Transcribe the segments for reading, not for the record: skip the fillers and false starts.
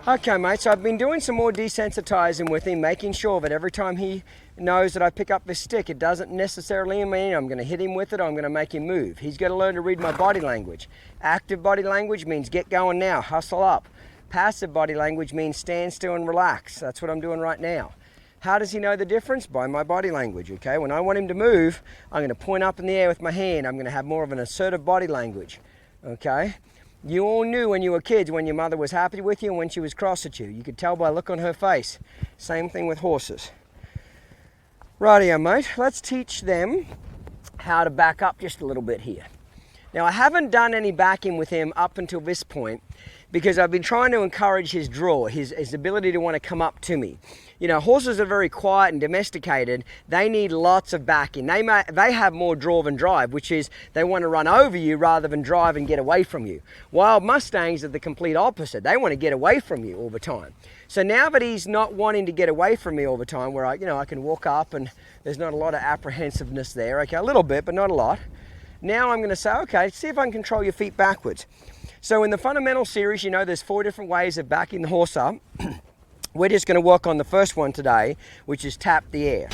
Okay, mate, so I've been doing some more desensitizing with him, making sure that every time he knows that I pick up this stick, it doesn't necessarily mean I'm going to hit him with it or I'm going to make him move. He's got to learn to read my body language. Active body language means get going now, hustle up. Passive body language means stand still and relax. That's what I'm doing right now. How does he know the difference? By my body language, okay? When I want him to move, I'm going to point up in the air with my hand. I'm going to have more of an assertive body language, okay? You all knew when you were kids when your mother was happy with you and when she was cross at you. You could tell by the look on her face. Same thing with horses. Rightio, mate. Let's teach them how to back up just a little bit here. Now, I haven't done any backing with him up until this point because I've been trying to encourage his draw, his ability to want to come up to me. You know, horses are very quiet and domesticated. They need lots of backing. They have more draw than drive, which is they want to run over you rather than drive and get away from you. Wild Mustangs are the complete opposite. They want to get away from you all the time. So now that he's not wanting to get away from me all the time, where I can walk up and there's not a lot of apprehensiveness there, okay, a little bit, but not a lot. Now I'm going to say, okay, see if I can control your feet backwards. So in the fundamental series, you know, there's 4 different ways of backing the horse up. We're just going to work on the first one today, which is tap the air.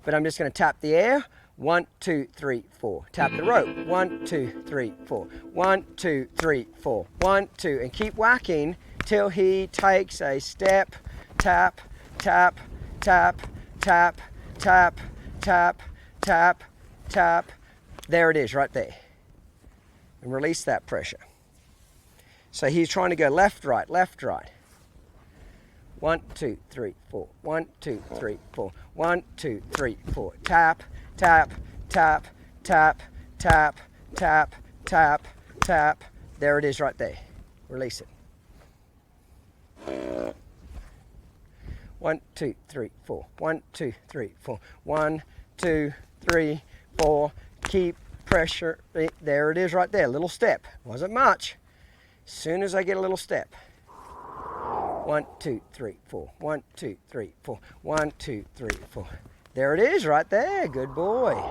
But I'm just going to tap the air. 1, 2, 3, 4. Tap the rope. 1, 2, 3, 4. 1, 2, 3, 4. 1, 2, and keep whacking till he takes a step. Tap, tap, tap, tap, tap, tap, tap, tap. There it is, right there. And release that pressure. So he's trying to go left, right, left, right. 1, 2, 3, 4. 1, 2, 3, 4. 1, 2, 3, 4. Tap, tap, tap, tap, tap, tap, tap, tap. There it is right there. Release it. 1, 2, 3, 4. 1, 2, 3, 4. 1, 2, 3, 4. Keep pressure. There it is right there. Little step. Wasn't much. As soon as I get a little step. 1, 2, 3, 4. 1, 2, 3, 4. 1, 2, 3, 4. There it is right there. Good boy.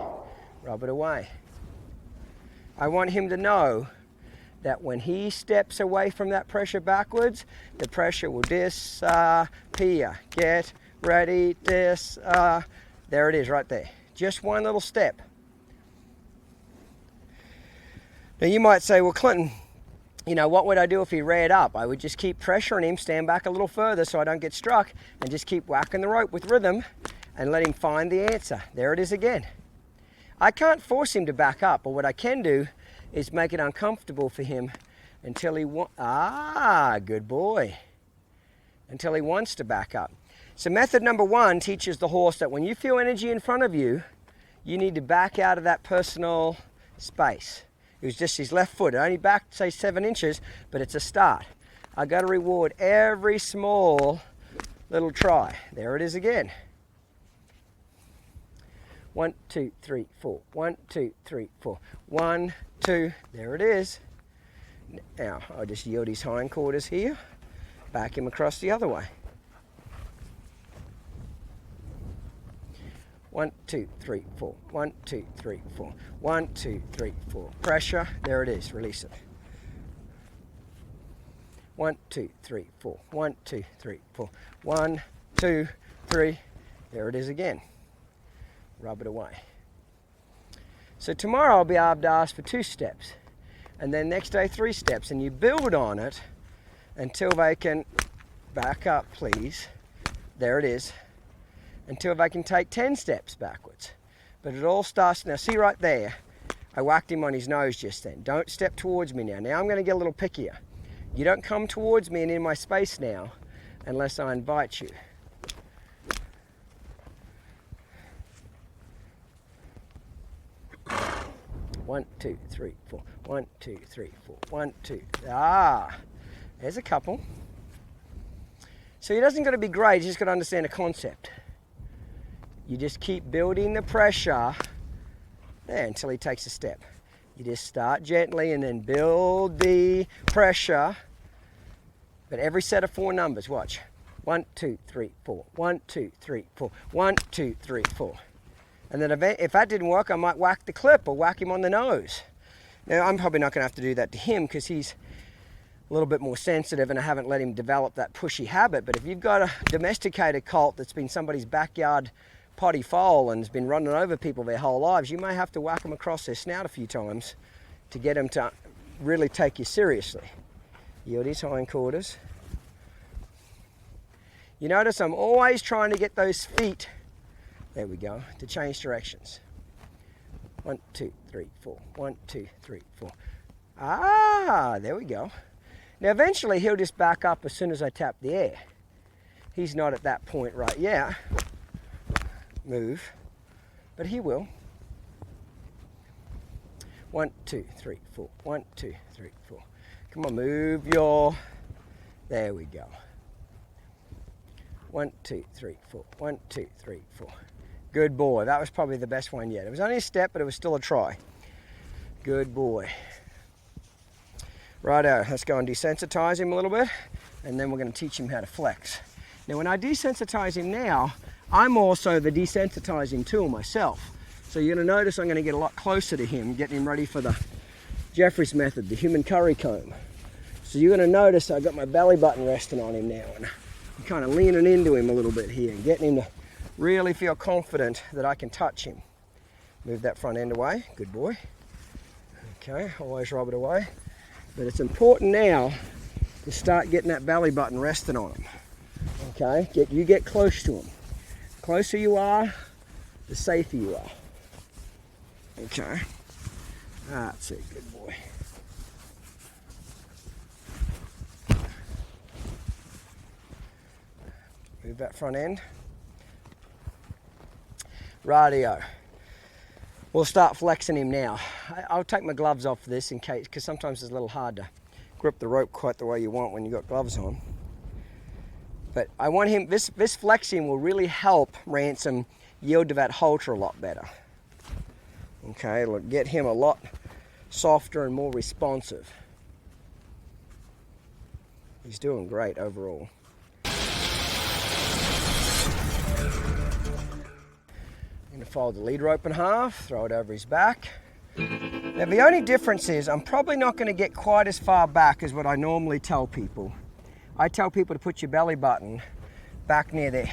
Rub it away. I want him to know that when he steps away from that pressure backwards, the pressure will disappear. Get ready, there it is right there. Just one little step. Now you might say, well, Clinton, you know, what would I do if he reared up? I would just keep pressuring him, stand back a little further so I don't get struck, and just keep whacking the rope with rhythm and let him find the answer. There it is again. I can't force him to back up, but what I can do is make it uncomfortable for him until he good boy. Until he wants to back up. So method number 1 teaches the horse that when you feel energy in front of you, you need to back out of that personal space. It was just his left foot. It only backed, say, 7 inches, but it's a start. I got to reward every small little try. There it is again. 1, 2, 3, 4. 1, 2, 3, 4. 1, 2. There it is. Now I'll just yield his hindquarters here. Back him across the other way. 1, 2, 3, 4. 1, 2, 3, 4. 1, 2, 3, 4. Pressure. There it is. Release it. 1, 2, 3, 4. 1, 2, 3, 4. 1, 2, 3. There it is again. Rub it away. So tomorrow I'll be able to ask for 2 steps. And then next day 3 steps. And you build on it until they can back up, please. There it is. Until they can take 10 steps backwards. But it all starts, now see right there, I whacked him on his nose just then. Don't step towards me now. Now I'm going to get a little pickier. You don't come towards me and in my space now unless I invite you. One, 2, 3, 4. 1, 2, 3, 4. 1, 2. There's a couple. So he doesn't got to be great, he's just got to understand a concept. You just keep building the pressure there until he takes a step. You just start gently and then build the pressure. But every set of 4 numbers, watch. 1, 2, 3, 4. 1, 2, 3, 4. 1, 2, 3, 4. And then if that didn't work, I might whack the clip or whack him on the nose. Now, I'm probably not going to have to do that to him because he's a little bit more sensitive and I haven't let him develop that pushy habit. But if you've got a domesticated colt that's been somebody's backyard potty foal and has been running over people their whole lives, you may have to whack them across their snout a few times to get them to really take you seriously. Yield his hindquarters. You notice I'm always trying to get those feet, there we go, to change directions. 1, 2, 3, 4. 1, 2, 3, 4. Ah, there we go. Now eventually he'll just back up as soon as I tap the air. He's not at that point right yet. Move, but he will. 1, 2, 3, 4. 1, 2, 3, 4. Come on, move your, there we go. 1, 2, 3, 4. 1, 2, 3, 4. Good boy. That was probably the best one yet. It was only a step, but it was still a try. Good boy. Righto, let's go and desensitize him a little bit, and then we're going to teach him how to flex. Now, when I desensitize him now, I'm also the desensitizing tool myself. So you're going to notice I'm going to get a lot closer to him, getting him ready for the Jeffries method, the human curry comb. So you're going to notice I've got my belly button resting on him now, and I'm kind of leaning into him a little bit here, and getting him to really feel confident that I can touch him. Move that front end away. Good boy. Okay, always rub it away. But it's important now to start getting that belly button resting on him. Okay, you get close to him. The closer you are, the safer you are. Okay, that's it, good boy. Move that front end. Rightio. We'll start flexing him now. I'll take my gloves off for this in case, because sometimes it's a little hard to grip the rope quite the way you want when you've got gloves on. But I want him, this flexing will really help Ransom yield to that halter a lot better. Okay, it'll get him a lot softer and more responsive. He's doing great overall. I'm going to fold the lead rope in half, throw it over his back. Now the only difference is I'm probably not going to get quite as far back as what I normally tell people. I tell people to put your belly button back near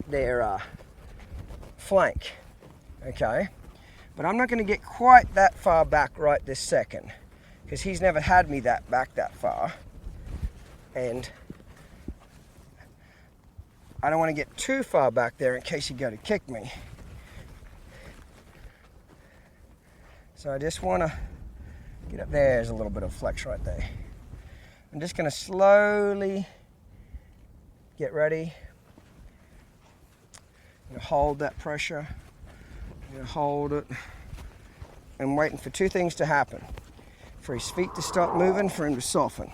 their flank, okay? But I'm not going to get quite that far back right this second because he's never had me back that far. And I don't want to get too far back there in case you go to kick me. So I just want to get up there. There's a little bit of flex right there. I'm just going to slowly get ready. I'm going to hold that pressure. I'm going to hold it. I'm waiting for two things to happen. For his feet to stop moving, for him to soften.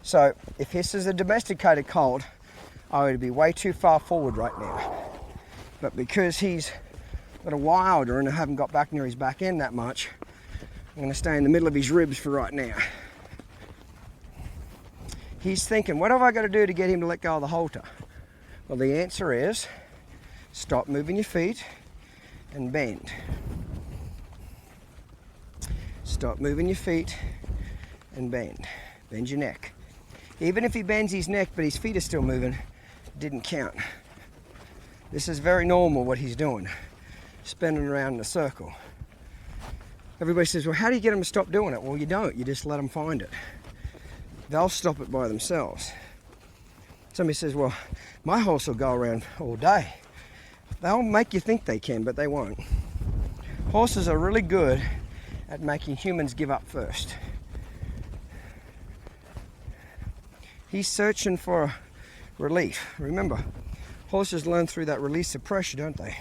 So if this is a domesticated colt, I would be way too far forward right now. But because he's a little wilder and I haven't got back near his back end that much, I'm going to stay in the middle of his ribs for right now. He's thinking, what have I got to do to get him to let go of the halter? Well, the answer is stop moving your feet and bend. Stop moving your feet and bend. Bend your neck. Even if he bends his neck but his feet are still moving, didn't count. This is very normal what he's doing, spinning around in a circle. Everybody says, well, how do you get them to stop doing it? Well, you don't. You just let them find it. They'll stop it by themselves. Somebody says, well, my horse will go around all day. They'll make you think they can, but they won't. Horses are really good at making humans give up first. He's searching for relief. Remember, horses learn through that release of pressure, don't they?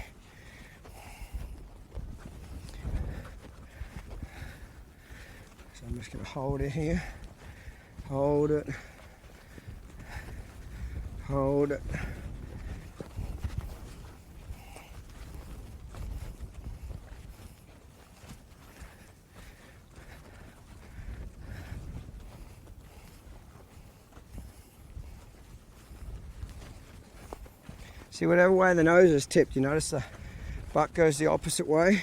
So I'm just going to hold it here. Hold it. Hold it. See, whatever way the nose is tipped, you notice the butt goes the opposite way.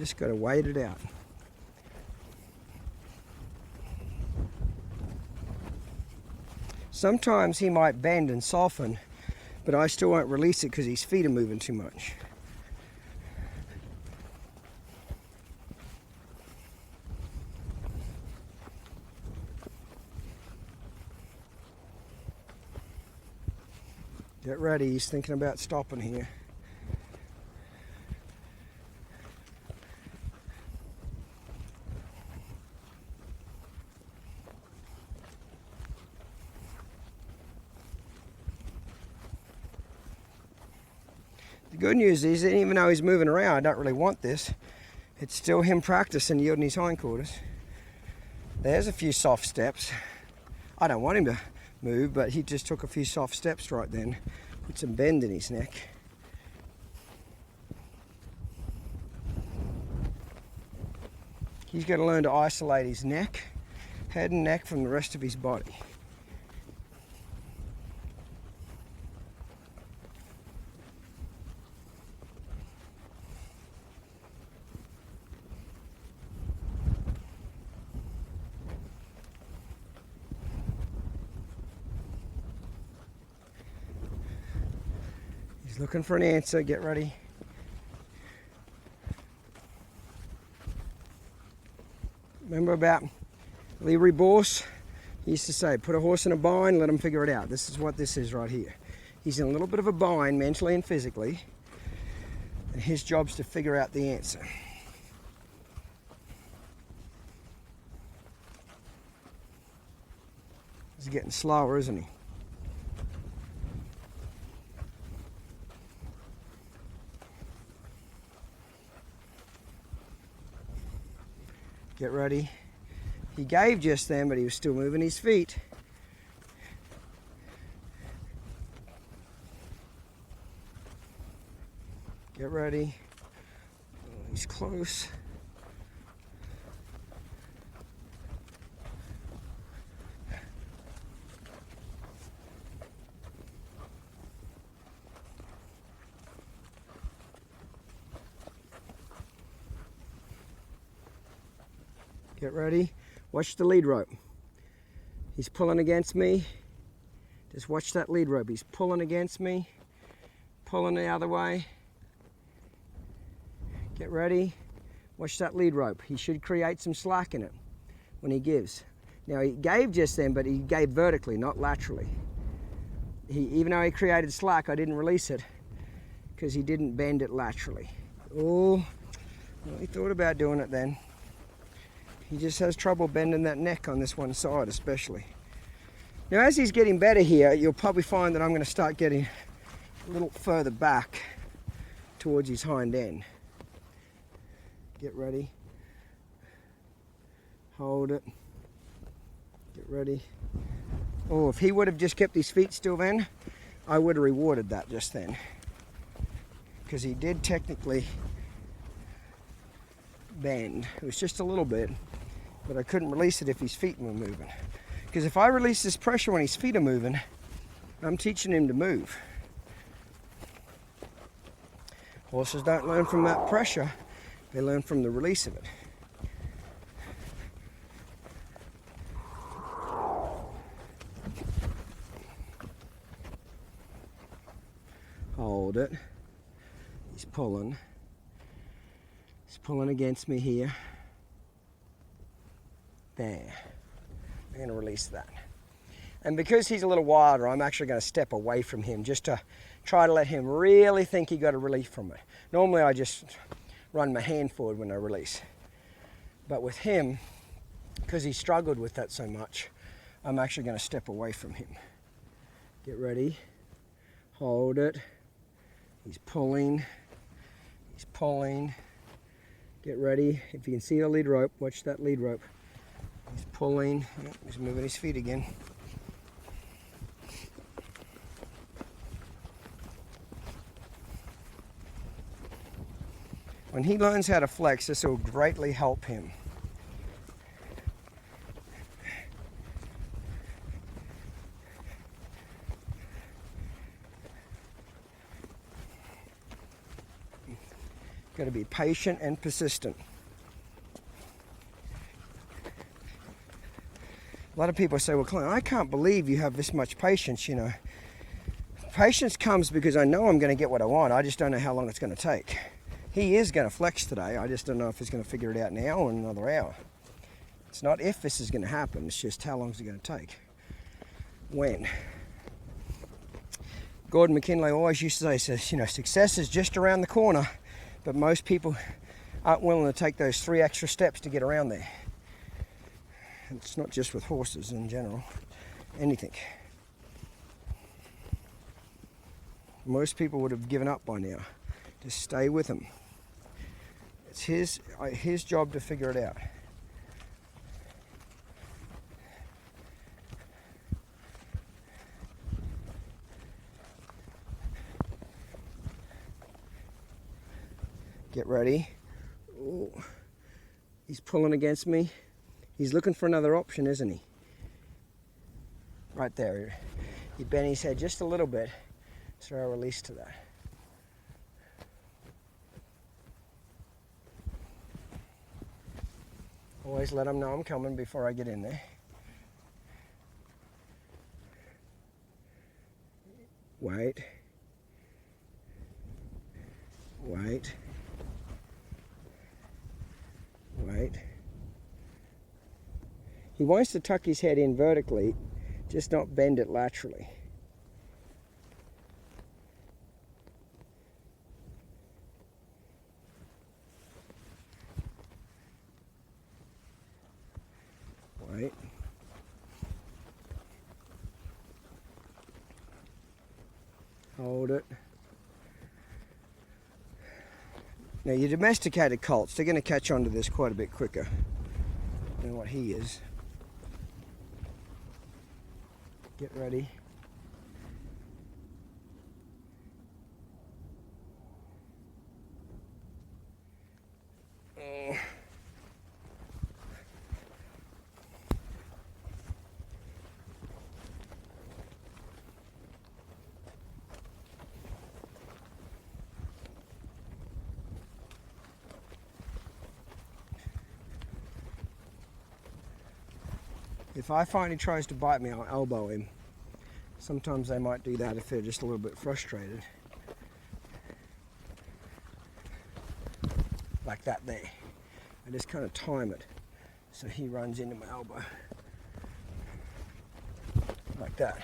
Just got to wait it out. Sometimes he might bend and soften, but I still won't release it because his feet are moving too much. Get ready, he's thinking about stopping here. The good news is that even though he's moving around, I don't really want this. It's still him practicing yielding his hindquarters. There's a few soft steps. I don't want him to move, but he just took a few soft steps right then. Put some bend in his neck. He's got to learn to isolate his neck, head and neck from the rest of his body. He's looking for an answer. Get ready. Remember about Leroy Bors? He used to say, put a horse in a bind, let him figure it out. This is what this is right here. He's in a little bit of a bind mentally and physically, and his job's to figure out the answer. He's getting slower, isn't he? Get ready. He gave just then, but he was still moving his feet. Get ready. Oh, he's close. Get ready. Watch the lead rope. He's pulling against me. Just watch that lead rope. He's pulling against me, pulling the other way. Get ready. Watch that lead rope. He should create some slack in it when he gives. Now he gave just then, but he gave vertically, not laterally. Even though he created slack, I didn't release it because he didn't bend it laterally. Oh, well, he thought about doing it then. He just has trouble bending that neck on this one side especially. Now as he's getting better here, you'll probably find that I'm going to start getting a little further back towards his hind end. Get ready. Hold it. Get ready. Oh, if he would have just kept his feet still then, I would have rewarded that just then. Because he did technically bend. It was just a little bit, but I couldn't release it if his feet were moving. Because if I release this pressure when his feet are moving, I'm teaching him to move. Horses don't learn from that pressure, they learn from the release of it. Hold it. He's pulling. He's pulling against me here. There. I'm going to release that. And because he's a little wilder, I'm actually going to step away from him just to try to let him really think he got a relief from it. Normally I just run my hand forward when I release. But with him, because he struggled with that so much, I'm actually going to step away from him. Get ready. Hold it. He's pulling. He's pulling. Get ready. If you can see the lead rope, watch that lead rope. He's pulling. He's moving his feet again. When he learns how to flex, this will greatly help him. Got to be patient and persistent. A lot of people say, well, Clint, I can't believe you have this much patience, you know. Patience comes because I know I'm going to get what I want. I just don't know how long it's going to take. He is going to flex today. I just don't know if he's going to figure it out now or in another hour. It's not if this is going to happen. It's just how long is it going to take. When. Gordon McKinley always used to say, says, you know, success is just around the corner, but most people aren't willing to take those 3 extra steps to get around there. It's not just with horses in general, anything. Most people would have given up by now. Just stay with him. It's his job to figure it out. Get ready. Ooh. He's pulling against me. He's looking for another option, isn't he? Right there. He bent his head just a little bit, so I release to that. Always let him know I'm coming before I get in there. Wait. Wait. Wait. He wants to tuck his head in vertically, just not bend it laterally. Wait. Hold it. Now your domesticated colts, they're going to catch on to this quite a bit quicker than what he is. Get ready. If I find he tries to bite me, I'll elbow him. Sometimes they might do that if they're just a little bit frustrated. Like that there. I just kind of time it so he runs into my elbow. Like that.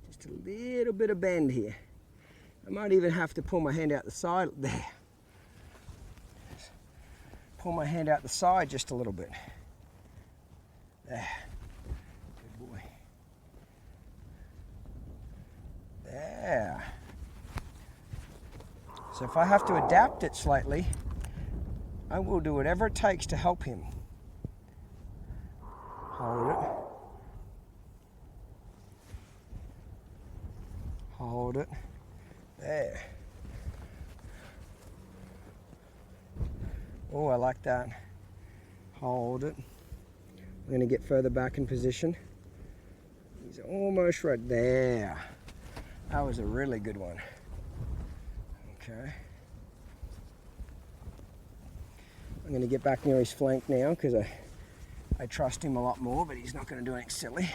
Just a little bit of bend here. I might even have to pull my hand out the side there. Pull my hand out the side just a little bit. There. Good boy. There. So if I have to adapt it slightly, I will do whatever it takes to help him. Hold it. Hold it. There. Oh, I like that. Hold it. I'm going to get further back in position. He's almost right there. That was a really good one. Okay. I'm going to get back near his flank now because I trust him a lot more, but he's not going to do anything silly.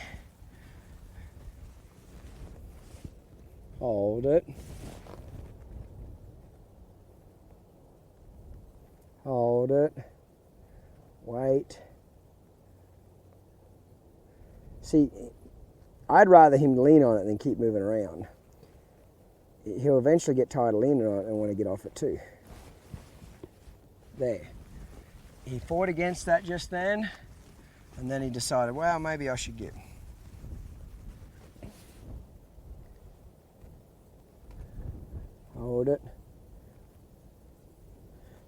Hold it. Hold it. Wait. See, I'd rather him lean on it than keep moving around. He'll eventually get tired of leaning on it and want to get off it too. There. He fought against that just then, and then he decided, well, maybe I should get. Hold it.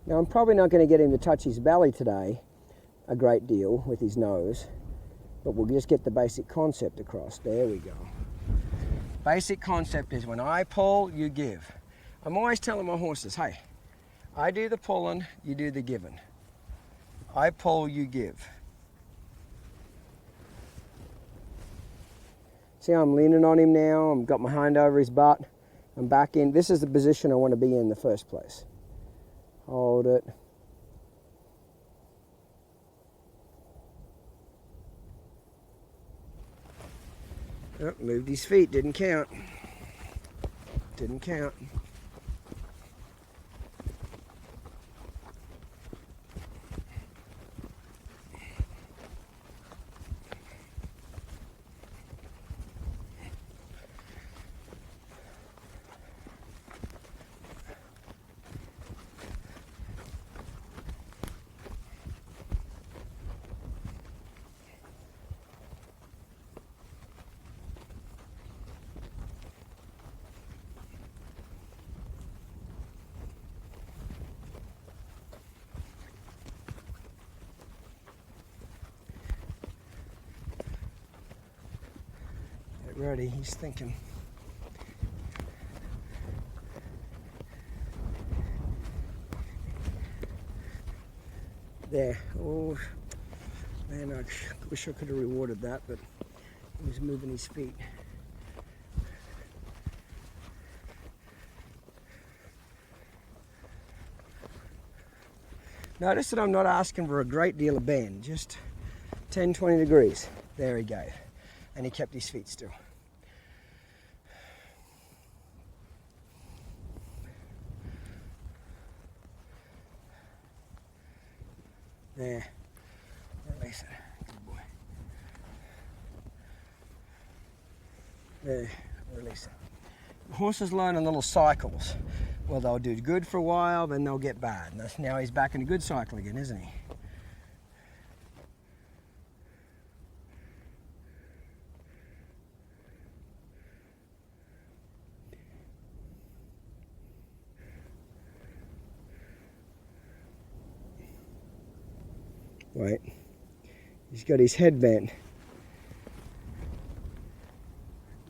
Now I'm probably not going to get him to touch his belly today a great deal with his nose, but we'll just get the basic concept across. There we go. Basic concept is when I pull, you give. I'm always telling my horses, hey, I do the pulling, you do the giving. I pull, you give. See how I'm leaning on him now? I've got my hand over his butt. I'm back in. This is the position I want to be in the first place. Hold it. Oh, moved his feet, didn't count. Didn't count. Ready, he's thinking. There. Oh man, I wish I could have rewarded that, but he was moving his feet. Notice that I'm not asking for a great deal of bend, just 10-20 degrees. There he goes. And he kept his feet still. There. Release it. Good boy. There. Release it. Horses learn in little cycles. Well, they'll do good for a while, then they'll get bad. And now he's back in a good cycle again, isn't he? Right. He's got his head bent.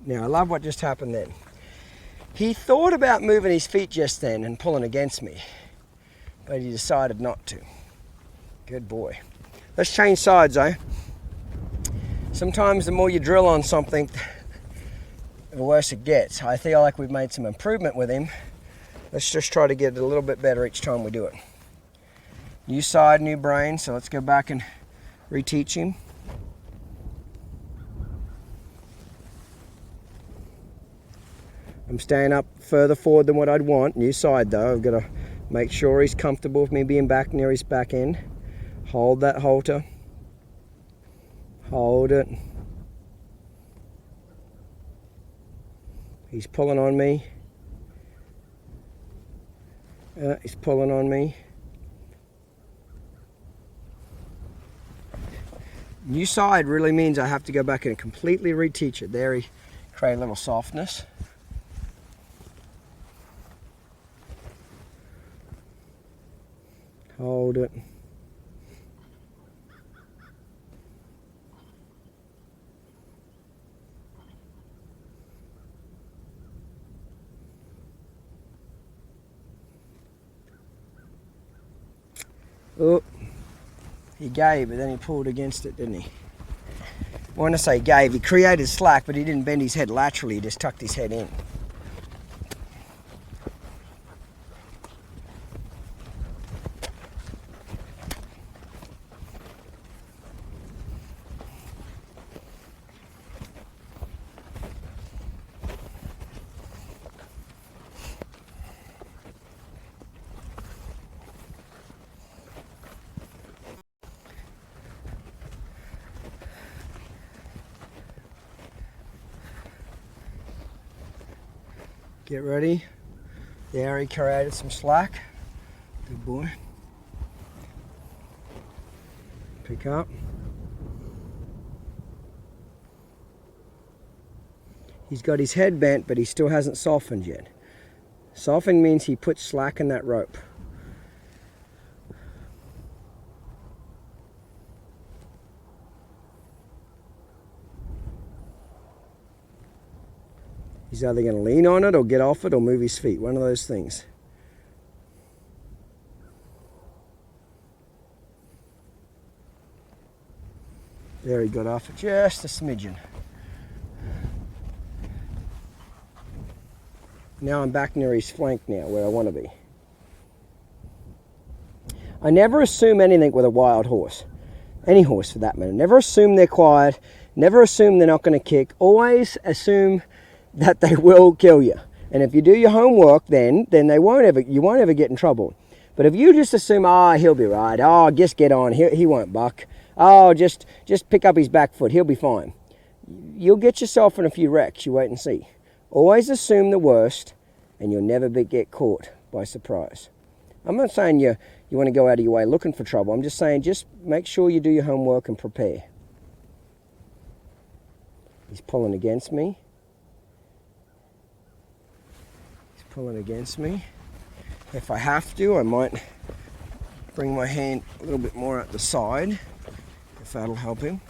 Now, I love what just happened then. He thought about moving his feet just then and pulling against me, but he decided not to. Good boy. Let's change sides, eh? Sometimes the more you drill on something, the worse it gets. I feel like we've made some improvement with him. Let's just try to get it a little bit better each time we do it. New side, new brain, so let's go back and reteach him. I'm staying up further forward than what I'd want. New side though, I've got to make sure he's comfortable with me being back near his back end. Hold that halter. Hold it. He's pulling on me. He's pulling on me. New side really means I have to go back and completely reteach it. There he create a little softness. Hold it. Oh, he gave, but then he pulled against it, didn't he? When I say gave, he created slack, but he didn't bend his head laterally, he just tucked his head in. Get ready. There he created some slack. Good boy. Pick up. He's got his head bent, but he still hasn't softened yet. Soften means he puts slack in that rope. He's either going to lean on it or get off it or move his feet. One of those things. There, he got off it just a smidgen. Now I'm back near his flank now, where I want to be. I never assume anything with a wild horse. Any horse for that matter. Never assume they're quiet. Never assume they're not going to kick. Always assume that they will kill you. And if you do your homework, then you won't ever get in trouble. But if you just assume, he'll be right. Just get on. He won't buck. Just pick up his back foot. He'll be fine. You'll get yourself in a few wrecks. You wait and see. Always assume the worst, and you'll never get caught by surprise. I'm not saying you want to go out of your way looking for trouble. I'm just saying just make sure you do your homework and prepare. He's pulling against me. He's pulling against me. If I have to, I might bring my hand a little bit more at the side, if that'll help him.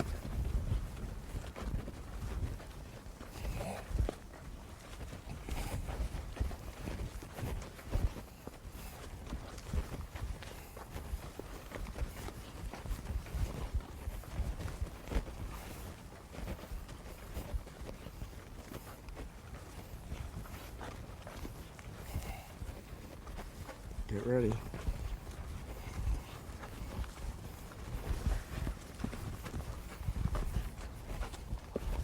Get ready.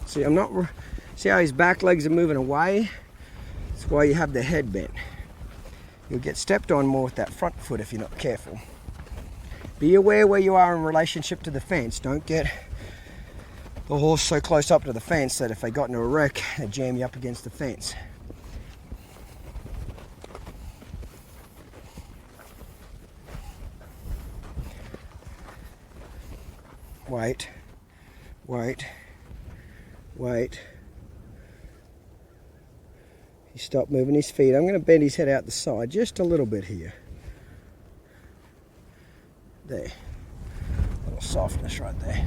See how his back legs are moving away? That's why you have the head bent. You'll get stepped on more with that front foot if you're not careful. Be aware where you are in relationship to the fence. Don't get the horse so close up to the fence that if they got into a wreck, they jam you up against the fence. Wait, wait, wait. He stopped moving his feet. I'm going to bend his head out the side just a little bit here. There. A little softness right there.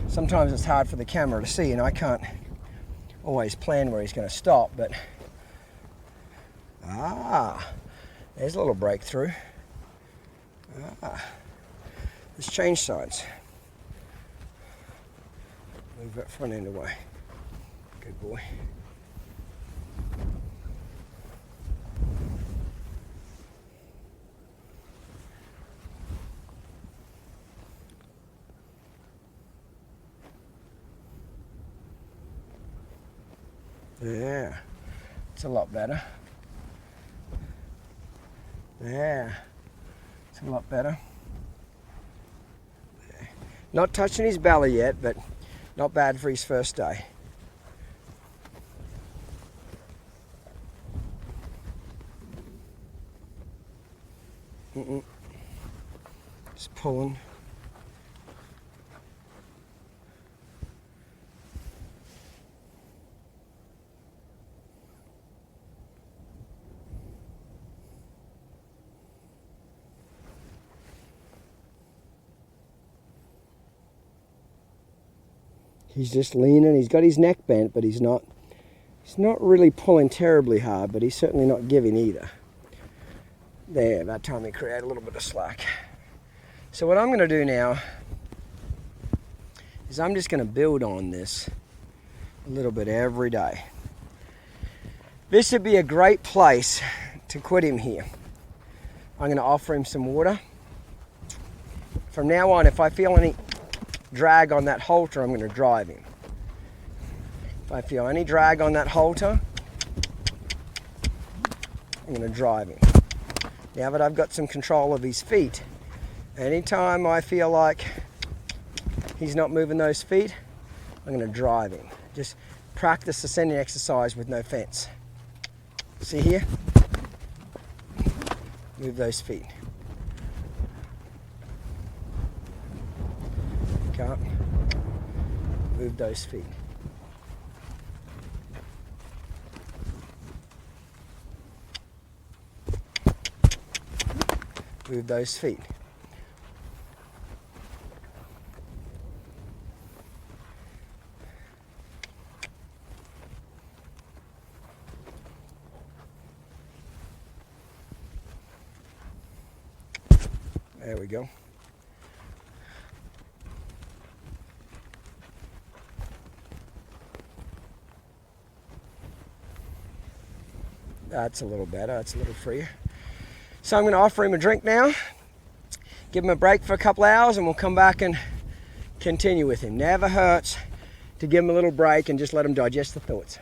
Sometimes it's hard for the camera to see, and I can't always plan where he's going to stop, but there's a little breakthrough. Let's change sides. Move that front end away. Good boy. Yeah, it's a lot better. Yeah, it's a lot better. Yeah. Not touching his belly yet, but not bad for his first day. Just pulling. He's just leaning. He's got his neck bent, but he's not really pulling terribly hard, but he's certainly not giving either. There, that time he created a little bit of slack. So what I'm going to do now is I'm just going to build on this a little bit every day. This would be a great place to quit him here. I'm going to offer him some water. From now on, if I feel any drag on that halter, I'm going to drive him. If I feel any drag on that halter, I'm going to drive him. Now that I've got some control of his feet, anytime I feel like he's not moving those feet, I'm going to drive him. Just practice ascending exercise with no fence. See here? Move those feet. Up. Move those feet. Move those feet. There we go. That's a little better, that's a little freer. So I'm going to offer him a drink now, give him a break for a couple hours, and we'll come back and continue with him. Never hurts to give him a little break and just let him digest the thoughts.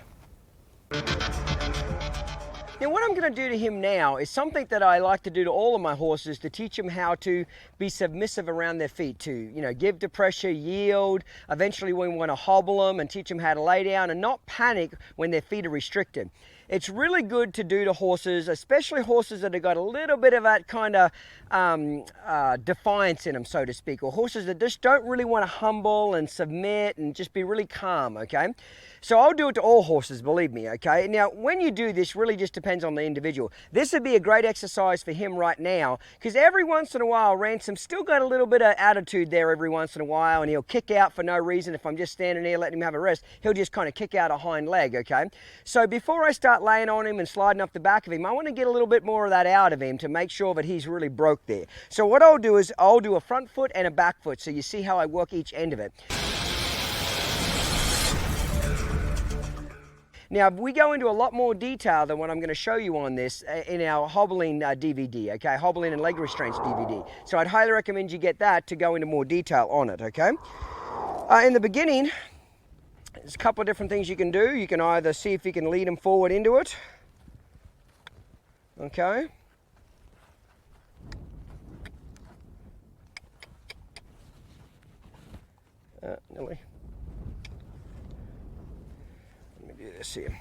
Now what I'm going to do to him now is something that I like to do to all of my horses, to teach them how to be submissive around their feet, to, you know, give to pressure, yield. Eventually we want to hobble them and teach them how to lay down and not panic when their feet are restricted. It's really good to do to horses, especially horses that have got a little bit of that kind of defiance in them, so to speak, or horses that just don't really want to humble and submit and just be really calm, okay? So I'll do it to all horses, believe me, okay? Now, when you do this, really just depends on the individual. This would be a great exercise for him right now, because every once in a while, Ransom's still got a little bit of attitude there every once in a while, and he'll kick out for no reason. If I'm just standing there letting him have a rest, he'll just kind of kick out a hind leg, okay? So before I start laying on him and sliding up the back of him, I want to get a little bit more of that out of him to make sure that he's really broke there. So what I'll do is I'll do a front foot and a back foot, so you see how I work each end of it. Now, we go into a lot more detail than what I'm going to show you on this in our hobbling DVD, okay? Hobbling and leg restraints DVD. So I'd highly recommend you get that to go into more detail on it, okay? In the beginning, there's a couple of different things you can do. You can either see if you can lead them forward into it, okay? Nearly. Let me do this here.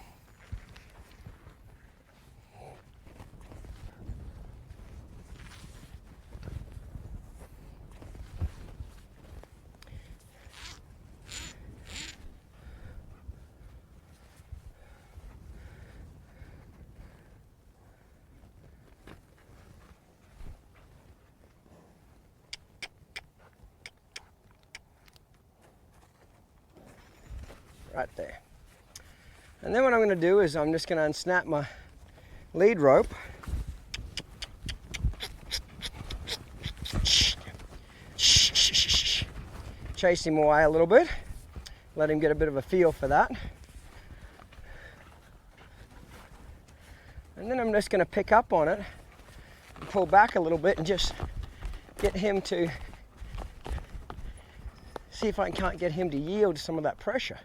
Right there. And then what I'm going to do is I'm just going to unsnap my lead rope. Chase him away a little bit. Let him get a bit of a feel for that. And then I'm just going to pick up on it and pull back a little bit and just get him to see if I can't get him to yield some of that pressure.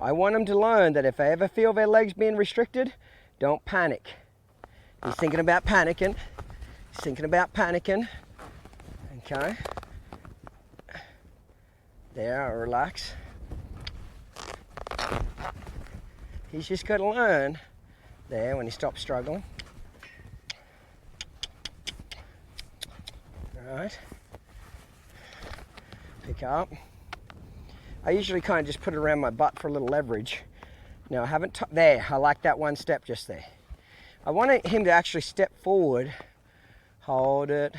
I want them to learn that if they ever feel their legs being restricted, don't panic. He's thinking about panicking. He's thinking about panicking. Okay. There, relax. He's just got to learn there when he stops struggling. All right. Pick up. I usually kind of just put it around my butt for a little leverage. Now I haven't, there, I like that one step just there. I want him to actually step forward. Hold it,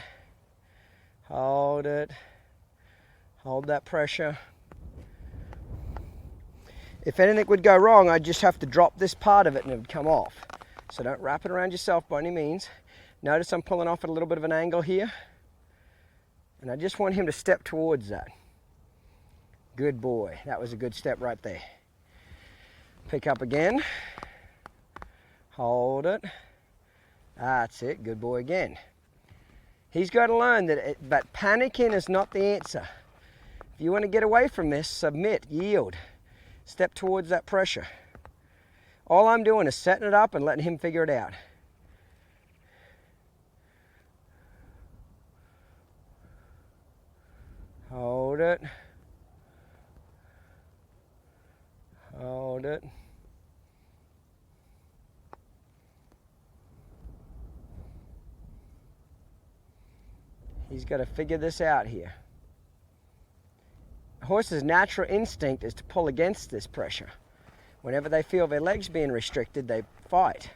hold it, hold that pressure. If anything would go wrong, I'd just have to drop this part of it and it would come off. So don't wrap it around yourself by any means. Notice I'm pulling off at a little bit of an angle here. And I just want him to step towards that. Good boy. That was a good step right there. Pick up again. Hold it. That's it. Good boy again. He's got to learn that panicking is not the answer. If you want to get away from this, submit, yield. Step towards that pressure. All I'm doing is setting it up and letting him figure it out. Hold it. Hold it. He's got to figure this out here. A horse's natural instinct is to pull against this pressure. Whenever they feel their legs being restricted, they fight.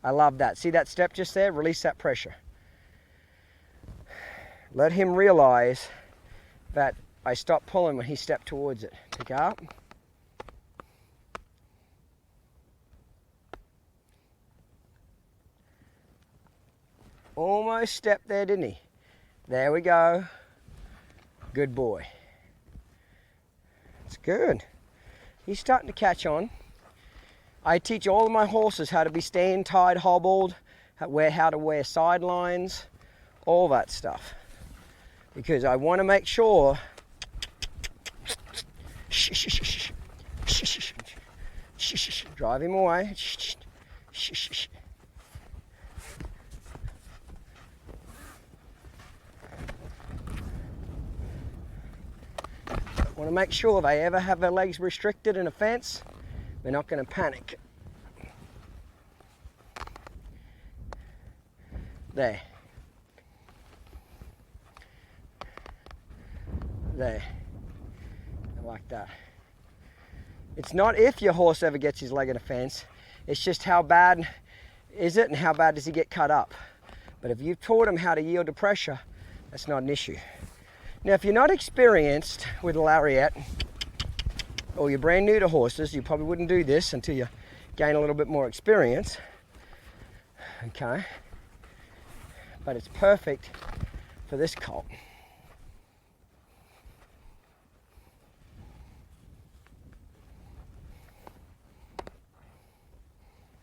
I love that. See that step just there? Release that pressure. Let him realize that I stopped pulling when he stepped towards it. Pick up. Almost stepped there, didn't he? There we go. Good boy. It's good. He's starting to catch on. I teach all of my horses how to be stand, tied, hobbled, how to wear sidelines, all that stuff. Because I want to make sure drive him away. I want to make sure they ever have their legs restricted in a fence, they're not going to panic. There. There. Like that. It's not if your horse ever gets his leg in a fence, it's just how bad is it and how bad does he get cut up. But if you've taught him how to yield to pressure, that's not an issue. Now, if you're not experienced with a lariat, or you're brand new to horses, you probably wouldn't do this until you gain a little bit more experience. Okay? But it's perfect for this colt.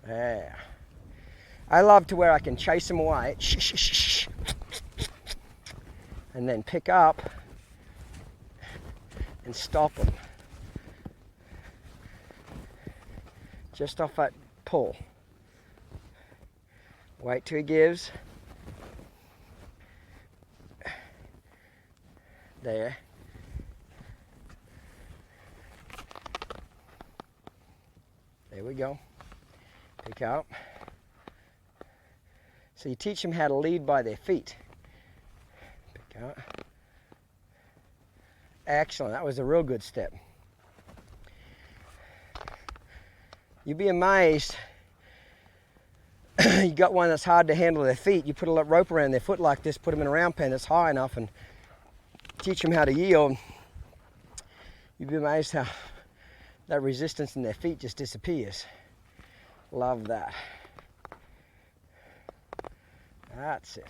There. I love to where I can chase them away and then pick up and stop them just off that pull. Wait till he gives. There. There we go. Pick up. So you teach them how to lead by their feet. Pick up. Excellent. That was a real good step. You'd be amazed. You got one that's hard to handle their feet. You put a rope around their foot like this, put them in a round pen that's high enough, and teach them how to yield. You'd be amazed how that resistance in their feet just disappears. Love that. That's it.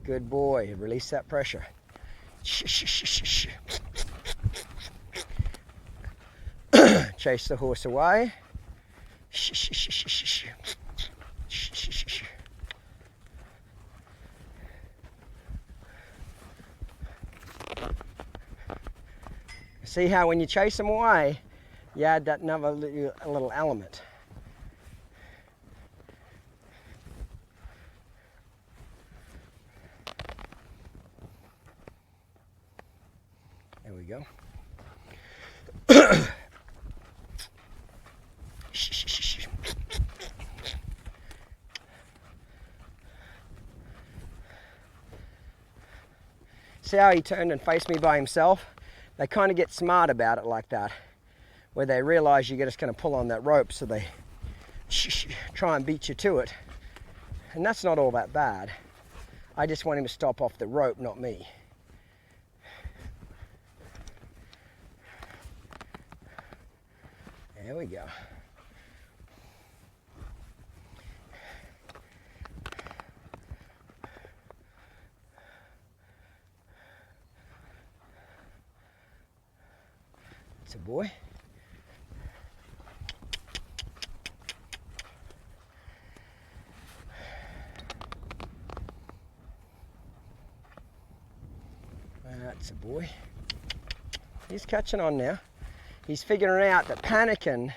Good boy. Release that pressure. Chase the horse away. See how when you chase them away, you add that another little element. There we go. See how he turned and faced me by himself? They kind of get smart about it like that, where they realize you're just going to pull on that rope, so they try and beat you to it. And that's not all that bad. I just want him to stop off the rope, not me. There we go. It's a boy. That's a boy. He's catching on now. He's figuring out that panicking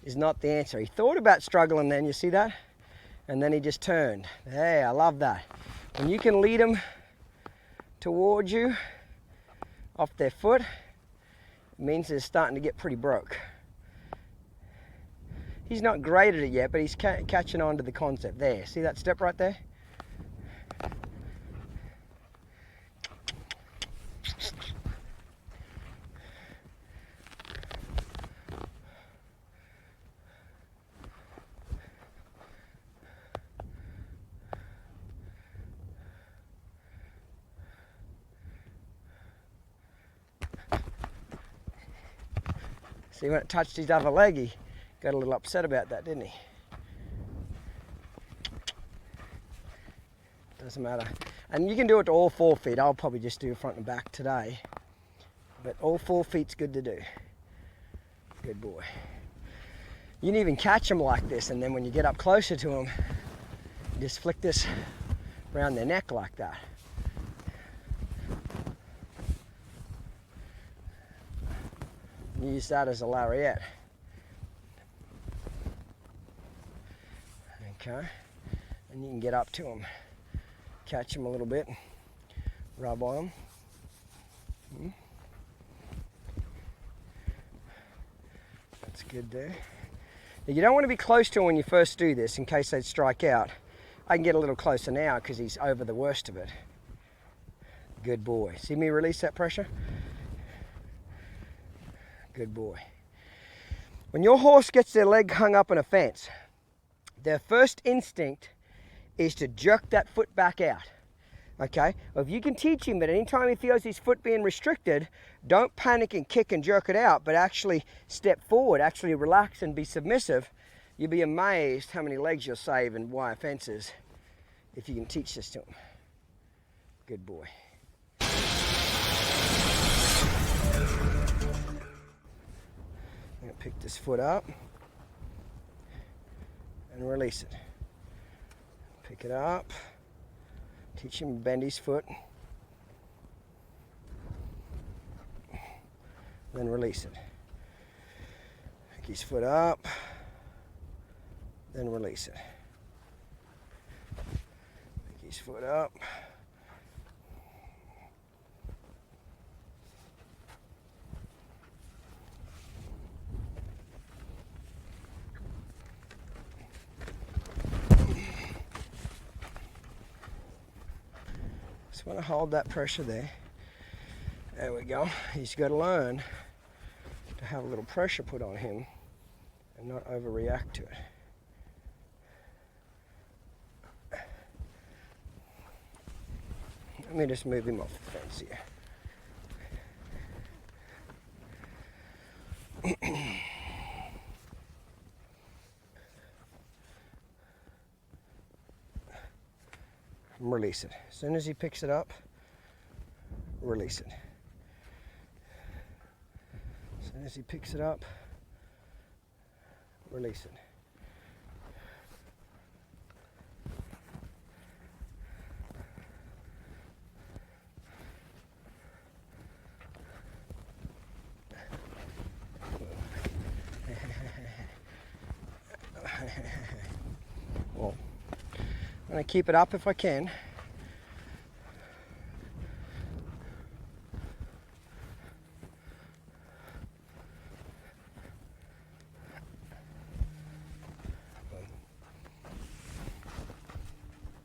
is not the answer. He thought about struggling then, you see that? And then he just turned. Hey, I love that. When you can lead them towards you off their foot, it means they're starting to get pretty broke. He's not great at it yet, but he's catching on to the concept. There, see that step right there? See, when it touched his other leg, he got a little upset about that, didn't he? Doesn't matter. And you can do it to all 4 feet. I'll probably just do front and back today. But all 4 feet's good to do. Good boy. You can even catch them like this, and then when you get up closer to them, you just flick this around their neck like that. Use that as a lariat. Okay, and you can get up to them, catch them a little bit, rub on them. That's good there. Now, you don't want to be close to him when you first do this in case they strike out. I can get a little closer now because he's over the worst of it. Good boy. See me release that pressure? Good boy. When your horse gets their leg hung up in a fence, their first instinct is to jerk that foot back out. Okay? Well, if you can teach him that anytime he feels his foot being restricted, don't panic and kick and jerk it out, but actually step forward, actually relax and be submissive, you'll be amazed how many legs you'll save in wire fences if you can teach this to him. Good boy. I'm going to pick this foot up and release it. Pick it up. Teach him to bend his foot. Then release it. Pick his foot up. Then release it. Pick his foot up. Just want to hold that pressure there. There we go. He's got to learn to have a little pressure put on him and not overreact to it. Let me just move him off the fence here. Release it. As soon as he picks it up, release it. As soon as he picks it up, release it. Well, I'm going to keep it up if I can.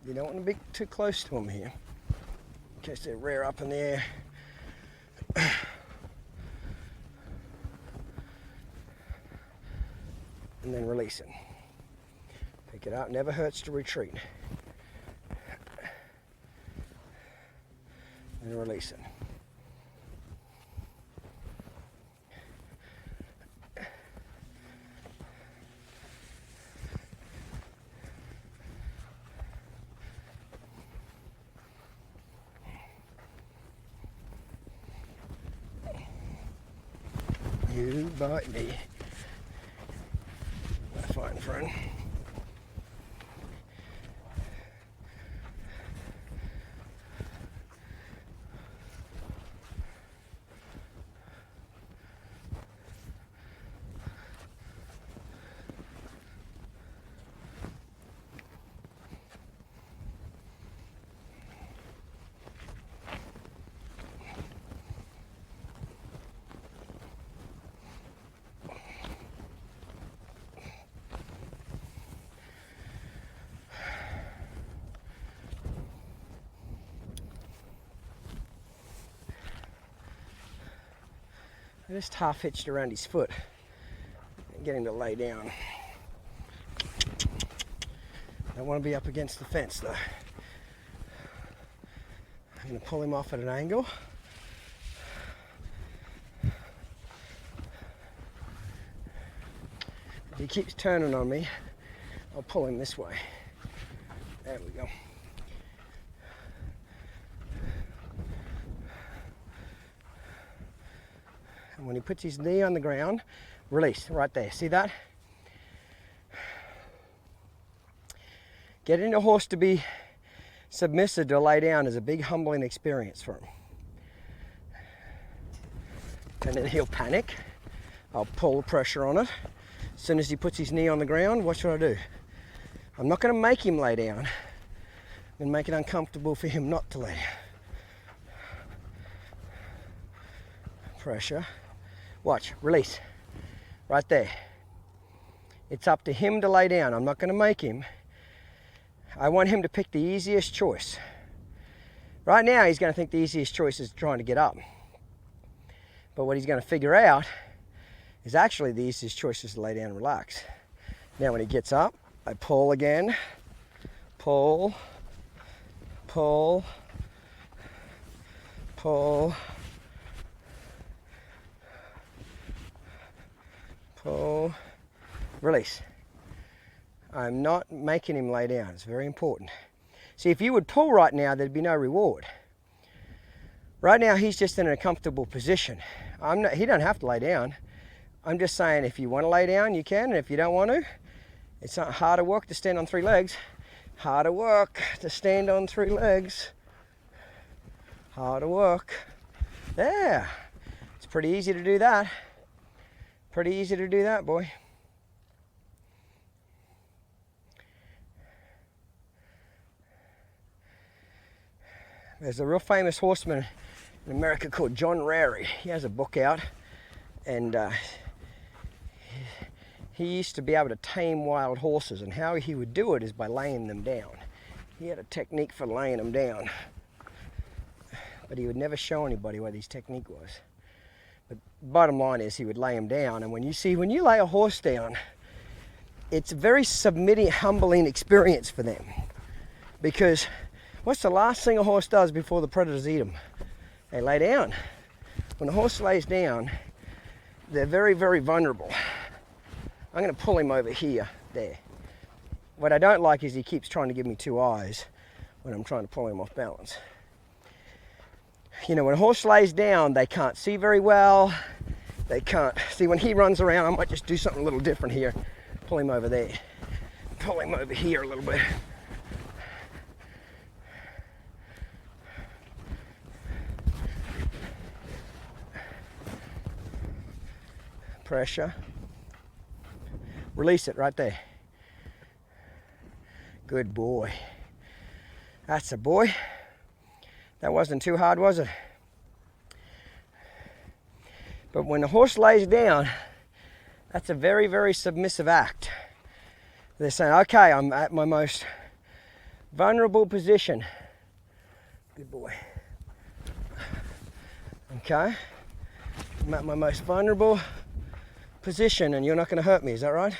You don't want to be too close to them here, in case they rear up in the air. And then release it. Pick it up, never hurts to retreat. And release it. You bite me, my fine friend. I just half hitched around his foot and get him to lay down. Don't want to be up against the fence though. I'm going to pull him off at an angle. If he keeps turning on me, I'll pull him this way. There we go. And when he puts his knee on the ground, Release, right there. See that? Getting a horse to be submissive to lay down is a big humbling experience for him. And then he'll panic. I'll pull the pressure on it. As soon as he puts his knee on the ground, what should I do? I'm not going to make him lay down. I'm going to make it uncomfortable for him not to lay down. Pressure. Watch, release. Right there. It's up to him to lay down. I'm not going to make him. I want him to pick the easiest choice. Right now, he's going to think the easiest choice is trying to get up. But what he's going to figure out is actually the easiest choice is to lay down and relax. Now, when he gets up, I pull again. Pull. Pull. Pull. Pull. Release. I'm not making him lay down. It's very important. See, if you would pull right now, there'd be no reward. Right now, he's just in a comfortable position. He don't have to lay down. I'm just saying, if you want to lay down, you can. And if you don't want to, it's not harder work to stand on 3 legs. Harder work to stand on 3 legs. Harder work. There. It's pretty easy to do that. Pretty easy to do that, boy. There's a real famous horseman in America called John Rary. He has a book out, and he used to be able to tame wild horses, and how he would do it is by laying them down. He had a technique for laying them down, but he would never show anybody what his technique was. But bottom line is, he would lay them down, and when you lay a horse down, it's a very submitting, humbling experience for them, because what's the last thing a horse does before the predators eat them? They lay down. When a horse lays down, they're very, very vulnerable. I'm going to pull him over here, there. What I don't like is he keeps trying to give me 2 eyes when I'm trying to pull him off balance. You know, when a horse lays down, they can't see very well. They can't see. When he runs around, I might just do something a little different here. Pull him over there. Pull him over here a little bit. Pressure. Release it right there. Good boy. That's a boy. That wasn't too hard, was it? But when the horse lays down, that's a very, very submissive act. They're saying, okay, I'm at my most vulnerable position. Good boy. Okay. I'm at my most vulnerable position, and you're not going to hurt me, is that right?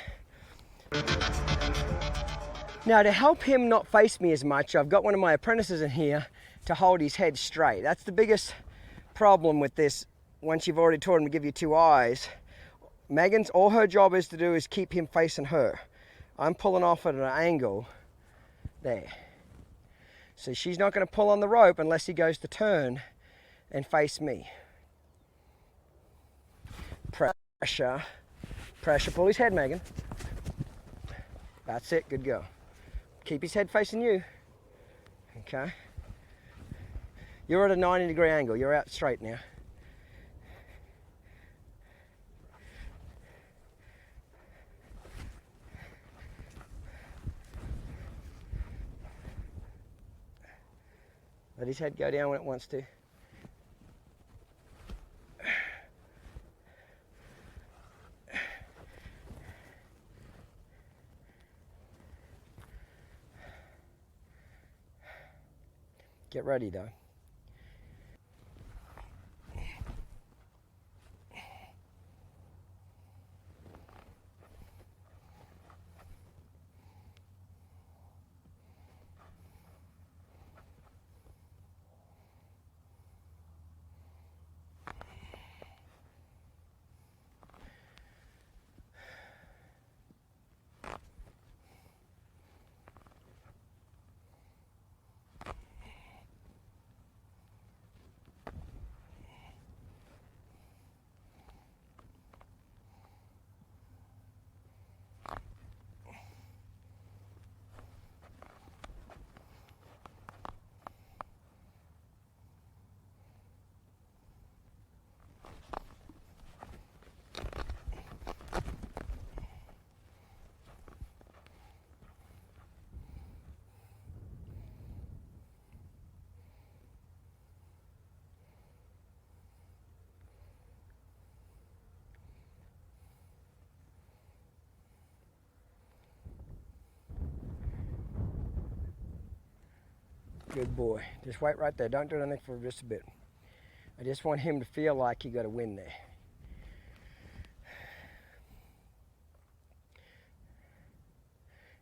Now, to help him not face me as much, I've got one of my apprentices in here to hold his head straight. That's the biggest problem with this. Once you've already taught him to give you 2 eyes, Megan's, all her job is to do is keep him facing her. I'm pulling off at an angle there. So she's not going to pull on the rope unless he goes to turn and face me. Pressure. Pressure. Pull his head, Megan. That's it. Good go. Keep his head facing you. Okay. You're at a 90-degree angle. You're out straight now. Let his head go down when it wants to. Get ready though. Good boy. Just wait right there. Don't do anything for just a bit. I just want him to feel like he got a win there.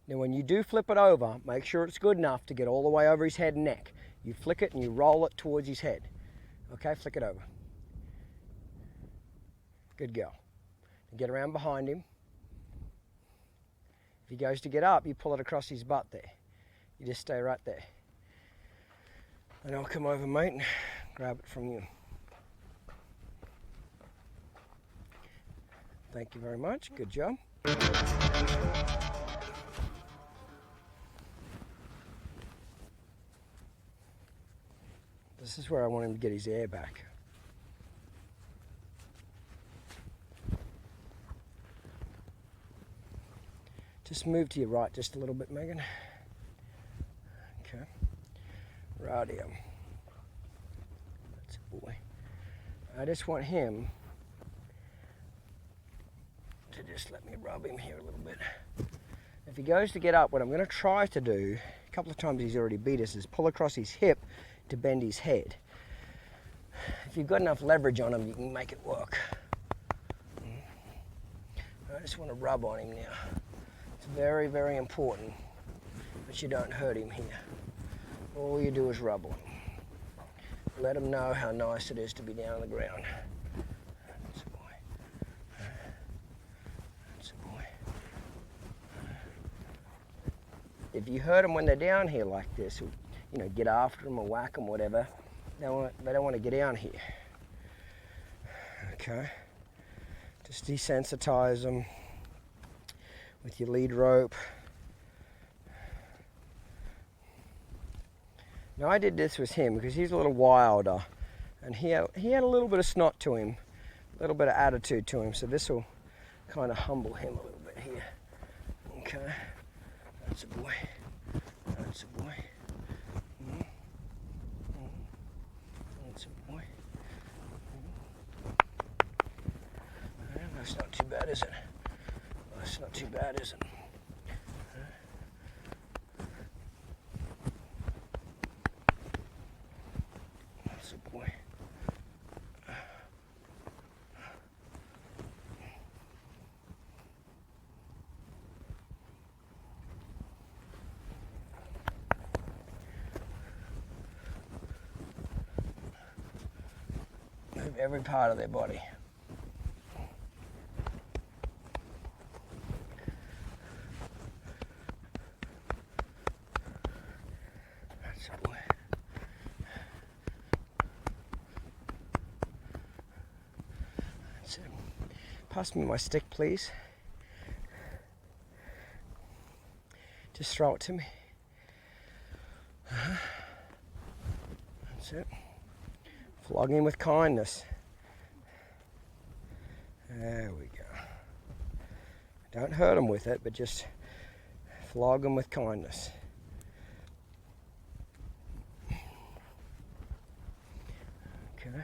Now when you do flip it over, make sure it's good enough to get all the way over his head and neck. You flick it and you roll it towards his head. Okay, flick it over. Good girl. Get around behind him. If he goes to get up, you pull it across his butt there. You just stay right there. And I'll come over, mate, and grab it from you. Thank you very much. Good job. This is where I want him to get his air back. Just move to your right just a little bit, Megan. Okay. Radio. That's a boy. I just want him to just let me rub him here a little bit. If he goes to get up, what I'm going to try to do, a couple of times he's already beat us, is pull across his hip to bend his head. If you've got enough leverage on him, you can make it work. I just want to rub on him now. It's very, very important that you don't hurt him here. All you do is rub on him. Let him know how nice it is to be down on the ground. That's a boy. That's a boy. If you hurt them when they're down here like this, you know, get after them or whack them, whatever, they don't want to get down here. Okay. Just desensitize them with your lead rope. Now I did this with him because he's a little wilder and he had a little bit of snot to him, a little bit of attitude to him, so this will kind of humble him a little bit here. Okay, that's a boy, that's a boy. That's a boy. That's not too bad, is it? That's not too bad, is it? That's a boy. Move every part of their body. Pass me my stick, please. Just throw it to me. That's it. Flog him with kindness. There we go. Don't hurt him with it, but just flog him with kindness. Okay.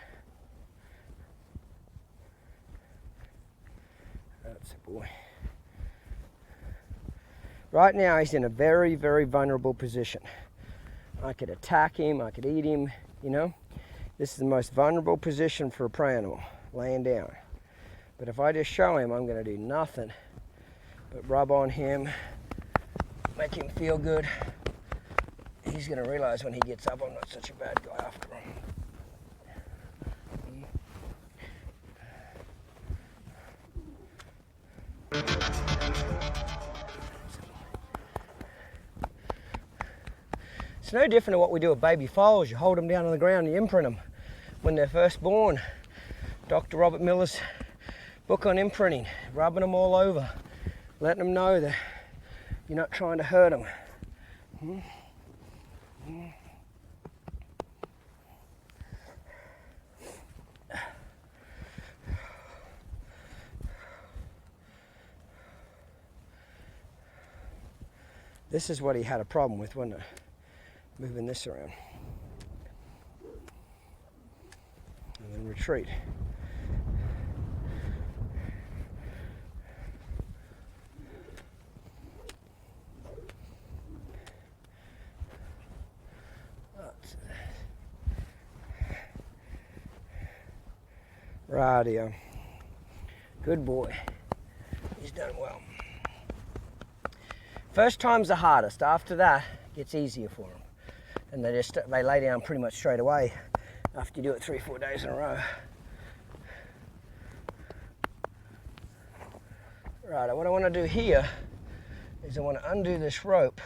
That's a boy. Right now he's in a very, very vulnerable position. I could attack him, I could eat him, you know. This is the most vulnerable position for a prey animal, laying down. But if I just show him, I'm going to do nothing but rub on him, make him feel good. He's going to realize when he gets up, I'm not such a bad guy after him. It's no different to what we do with baby foals. You hold them down on the ground and you imprint them when they're first born. Dr. Robert Miller's book on imprinting, rubbing them all over, letting them know that you're not trying to hurt them. This is what he had a problem with, wasn't it? Moving this around. And then retreat. Rightio. Good boy. He's done well. First time's the hardest. After that, it gets easier for them. And they lay down pretty much straight away after you do it 3-4 days in a row. Right, what I want to do here is I want to undo this rope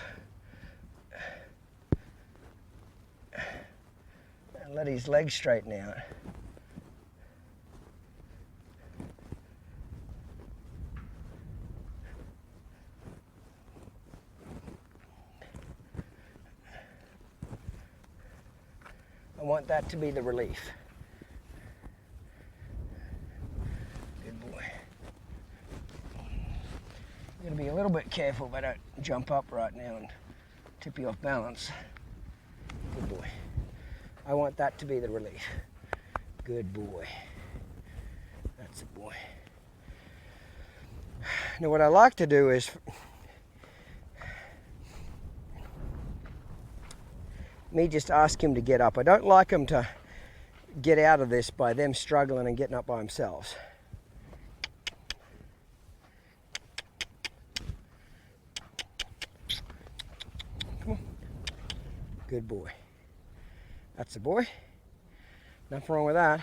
and let his legs straighten out. I want that to be the relief. Good boy. You're going to be a little bit careful but don't jump up right now and tip you off balance. Good boy. I want that to be the relief. Good boy. That's a boy. Now what I like to do is me just ask him to get up. I don't like him to get out of this by them struggling and getting up by themselves. Come on. Good boy. That's a boy. Nothing wrong with that.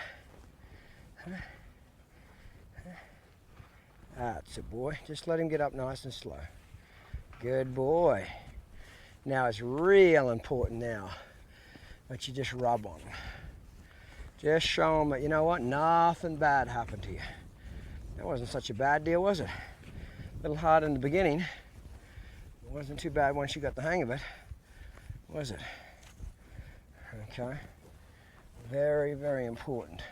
That's a boy. Just let him get up nice and slow. Good boy. Now it's real important now that you just rub on them. Just show them that, you know what, nothing bad happened to you. That wasn't such a bad deal, was it? A little hard in the beginning. It wasn't too bad once you got the hang of it, was it? Okay. Very, very important.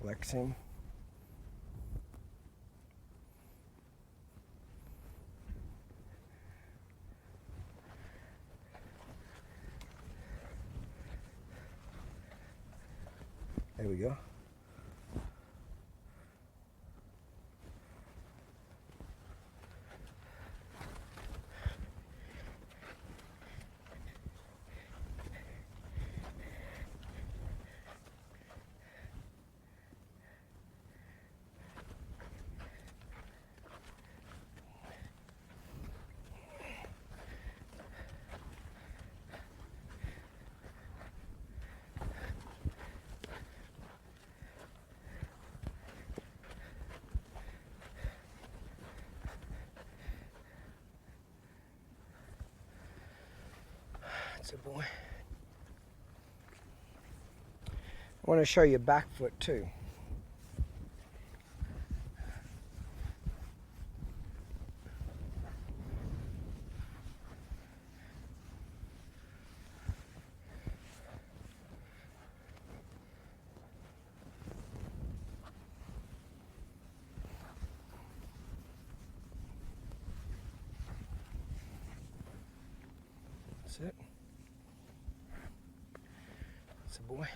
Flex him. There we go. That's a boy. I want to show you back foot too. That's it. That's a boy.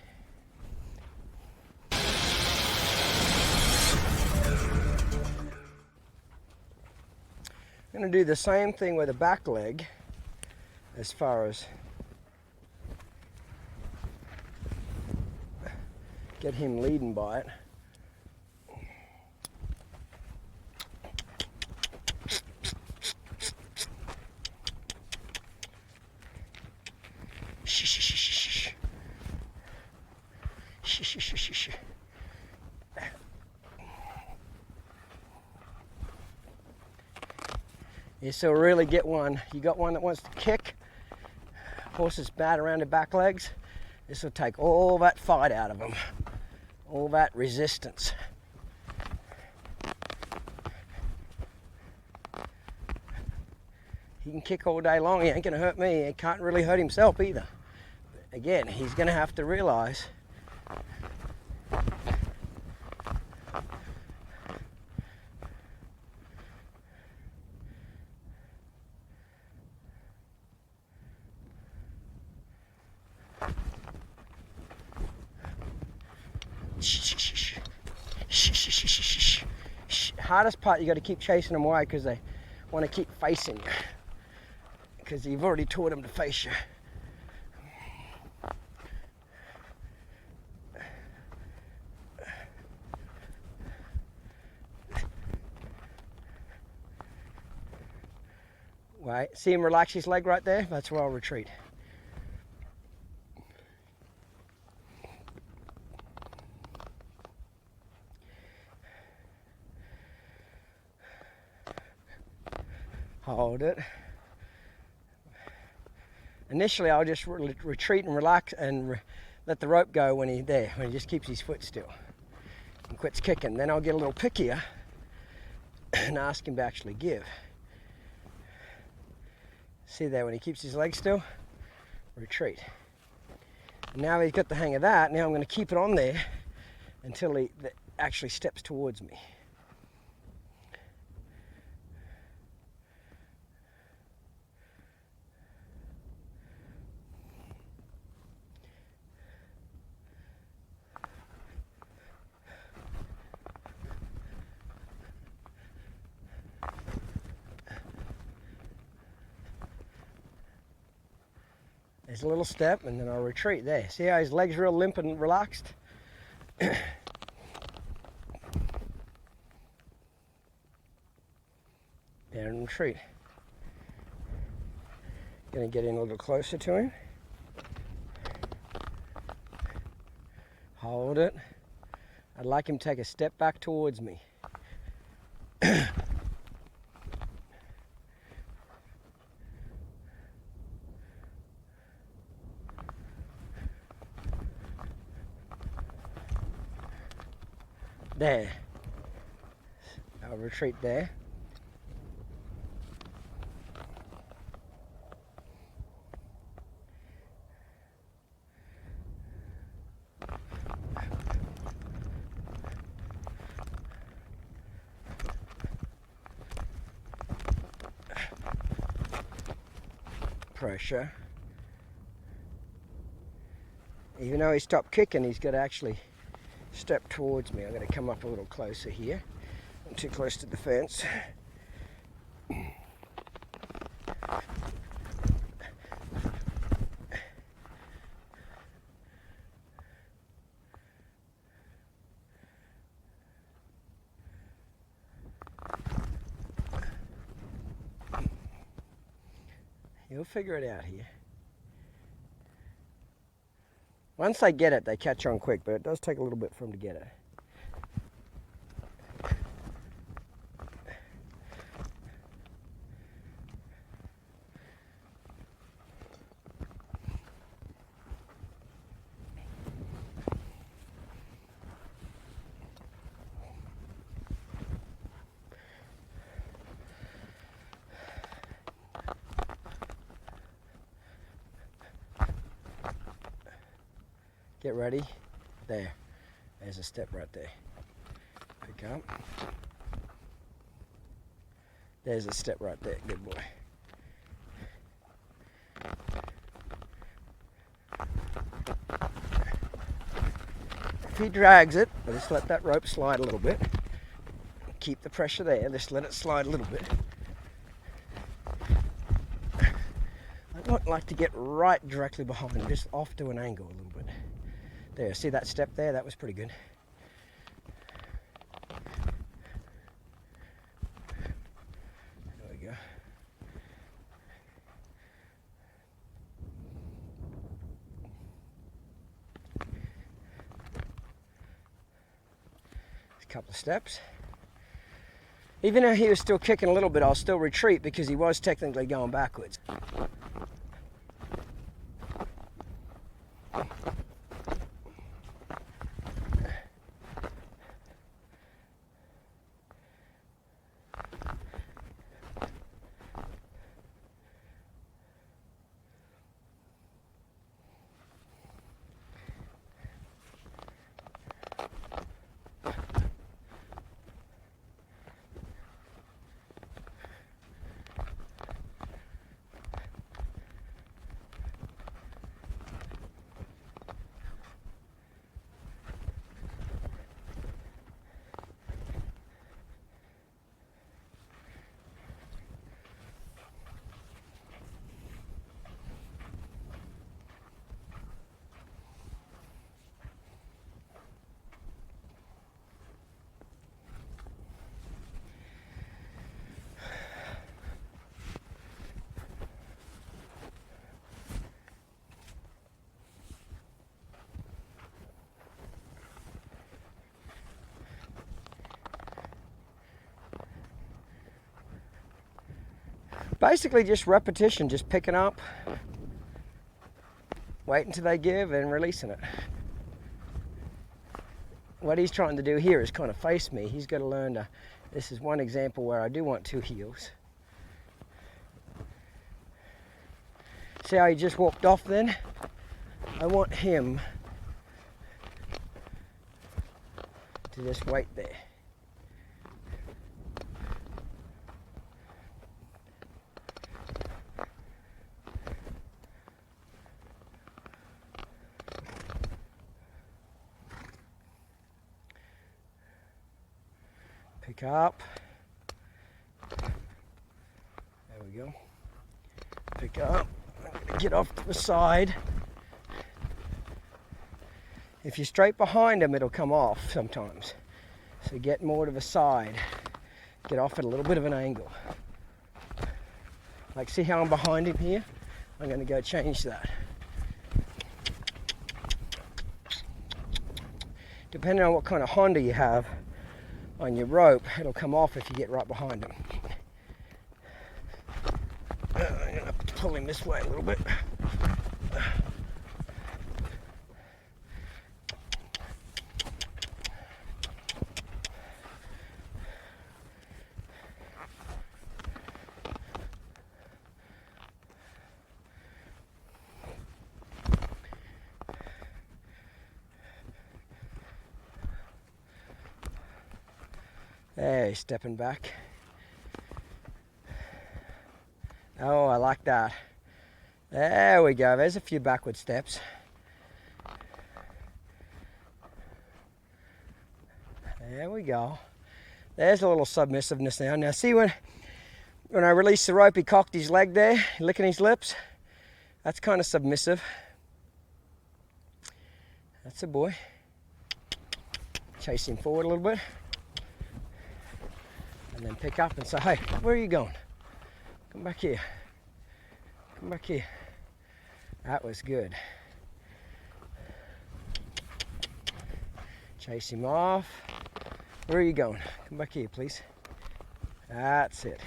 I'm going to do the same thing with the back leg as far as get him leading by it. This will really get one. You got one that wants to kick, horses bad around the back legs. This will take all that fight out of them, all that resistance. He can kick all day long. He ain't going to hurt me. He can't really hurt himself either. But again, he's going to have to realize hardest part, you got to keep chasing them away because they want to keep facing you. Because you've already taught them to face you. Wait, see him relax his leg right there? That's where I'll retreat. Hold it. Initially, I'll just retreat and relax and let the rope go when he just keeps his foot still and quits kicking. Then I'll get a little pickier and ask him to actually give. See there, when he keeps his leg still, retreat. And now he's got the hang of that. Now I'm going to keep it on there until he actually steps towards me. There's a little step, and then I'll retreat there. See how his leg's real limp and relaxed? There, and retreat. Gonna get in a little closer to him. Hold it. I'd like him to take a step back towards me. There. I'll retreat there. Pressure. Even though he stopped kicking, he's got to actually step towards me. I'm going to come up a little closer here. I'm too close to the fence. You'll figure it out here. Once they get it, they catch on quick, but it does take a little bit for them to get it. Get ready. There. There's a step right there. Pick up. There's a step right there. Good boy. If he drags it, I'll just let that rope slide a little bit. Keep the pressure there. Just let it slide a little bit. I don't like to get right directly behind him, just off to an angle a little bit. There, see that step there? That was pretty good. There we go. A couple of steps. Even though he was still kicking a little bit, I'll still retreat because he was technically going backwards. Basically just repetition, just picking up, wait until they give and releasing it. What he's trying to do here is kind of face me. He's got to learn to, this is one example where I do want 2 heels. See how he just walked off then? I want him to just wait there. Pick up. There we go. Pick up. I'm going to get off to the side. If you're straight behind him, it'll come off sometimes. So get more to the side. Get off at a little bit of an angle. Like, see how I'm behind him here? I'm going to go change that. Depending on what kind of Honda you have on your rope, it'll come off if you get right behind him. I'm going to have to pull him this way a little bit. There, he's stepping back. Oh, I like that. There we go. There's a few backward steps. There we go. There's a little submissiveness now. Now see when I released the rope, he cocked his leg there, licking his lips. That's kind of submissive. That's a boy. Chase him forward a little bit. And then pick up and say, hey, where are you going? Come back here. Come back here. That was good. Chase him off. Where are you going? Come back here, please. That's it.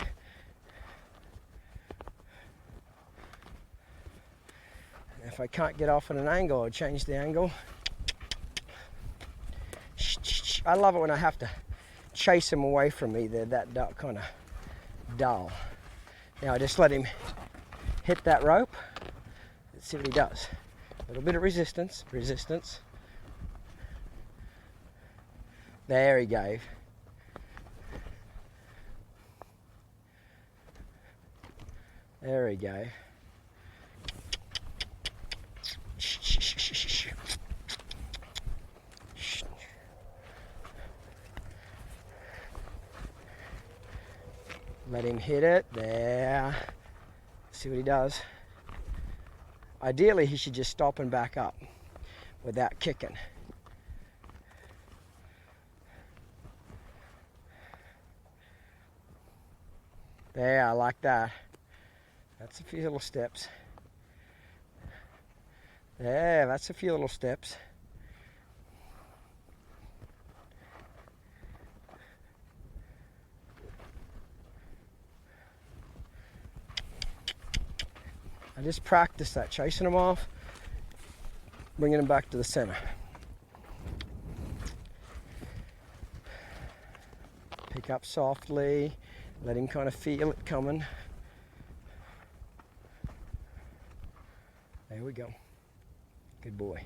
If I can't get off at an angle, I'll change the angle. I love it when I have to chase him away from me. They're that kind of dull. Now I just let him hit that rope. Let's see what he does. A little bit of resistance. There he gave. There he gave. Let him hit it. There. See what he does. Ideally, he should just stop and back up without kicking. There, I like that. That's a few little steps. There, that's a few little steps. I just practice that, chasing them off, bringing them back to the center. Pick up softly, let him kind of feel it coming. There we go. Good boy.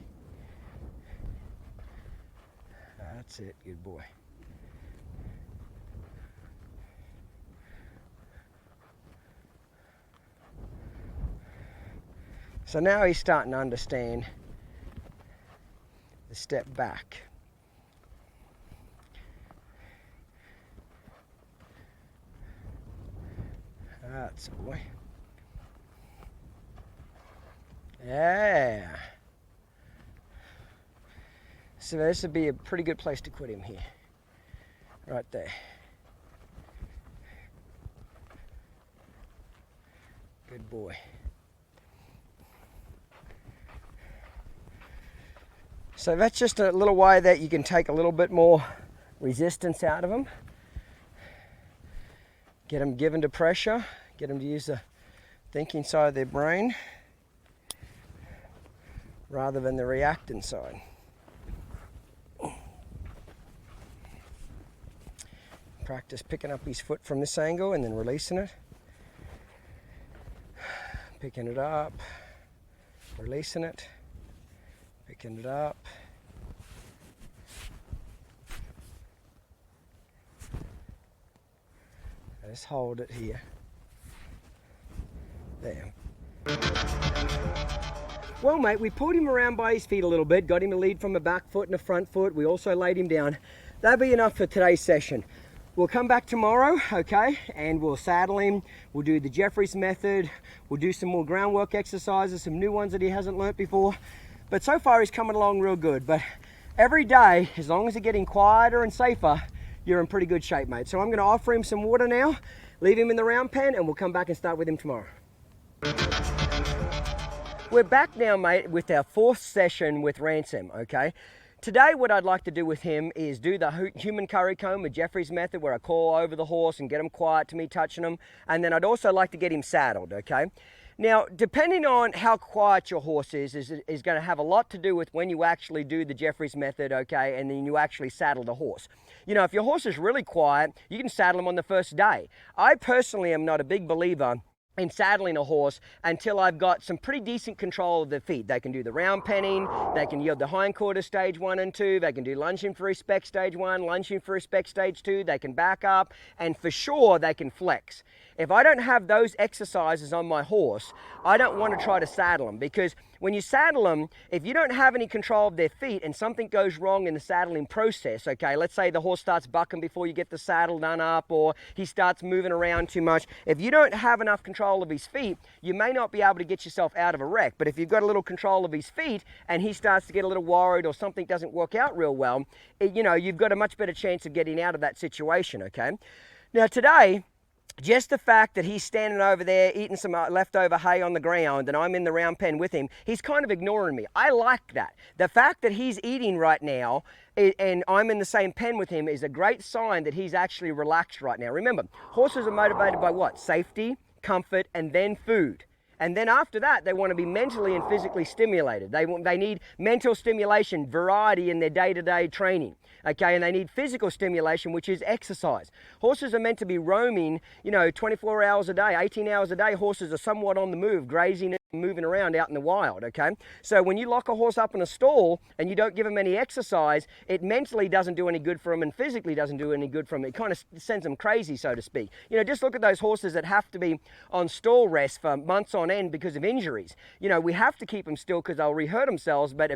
That's it, good boy. So now he's starting to understand the step back. That's a boy. Yeah. So this would be a pretty good place to quit him here. Right there. Good boy. So that's just a little way that you can take a little bit more resistance out of them. Get them given to pressure, Get them to use the thinking side of their brain rather than the reacting side. Practice picking up his foot from this angle and then releasing it. Picking it up, releasing it, picking it up. Just hold it here. There. Well, mate, we pulled him around by his feet a little bit, got him a lead from a back foot and a front foot. We also laid him down. That'll be enough for today's session. We'll come back tomorrow, okay, and we'll saddle him. We'll do the Jeffries method. We'll do some more groundwork exercises, some new ones that he hasn't learnt before. But so far he's coming along real good. But every day, as long as he's getting quieter and safer, you're in pretty good shape, mate. So I'm gonna offer him some water now, leave him in the round pen, and we'll come back and start with him tomorrow. We're back now, mate, with our 4th session with Ransom, okay? Today, what I'd like to do with him is do the human curry comb with Jeffries method, where I call over the horse and get him quiet to me touching him. And then I'd also like to get him saddled, okay? Now, depending on how quiet your horse is going to have a lot to do with when you actually do the Jeffries method, okay, and then you actually saddle the horse. You know, if your horse is really quiet, you can saddle him on the first day. I personally am not a big believer in saddling a horse until I've got some pretty decent control of their feet. They can do the round penning, they can yield the hindquarter stage 1 and 2, they can do lunging for respect stage 1, lunging for respect stage 2, they can back up, and for sure they can flex. If I don't have those exercises on my horse, I don't want to try to saddle them, because when you saddle them, if you don't have any control of their feet and something goes wrong in the saddling process, okay, let's say the horse starts bucking before you get the saddle done up, or he starts moving around too much. If you don't have enough control of his feet, you may not be able to get yourself out of a wreck. But if you've got a little control of his feet and he starts to get a little worried or something doesn't work out real well, you know, you've got a much better chance of getting out of that situation, okay? Now today, just the fact that he's standing over there eating some leftover hay on the ground and I'm in the round pen with him, he's kind of ignoring me. I like that. The fact that he's eating right now and I'm in the same pen with him is a great sign that he's actually relaxed right now. Remember, horses are motivated by what? Safety, comfort, and then food. And then after that, they want to be mentally and physically stimulated. They need mental stimulation, variety in their day-to-day training. Okay, and they need physical stimulation, which is exercise. Horses are meant to be roaming, you know, 24 hours a day, 18 hours a day. Horses are somewhat on the move, grazing and moving around out in the wild, okay? So when you lock a horse up in a stall and you don't give him any exercise, it mentally doesn't do any good for him and physically doesn't do any good for him. It kind of sends them crazy, so to speak. You know, just look at those horses that have to be on stall rest for months on end because of injuries. You know, we have to keep them still because they'll re-hurt themselves, but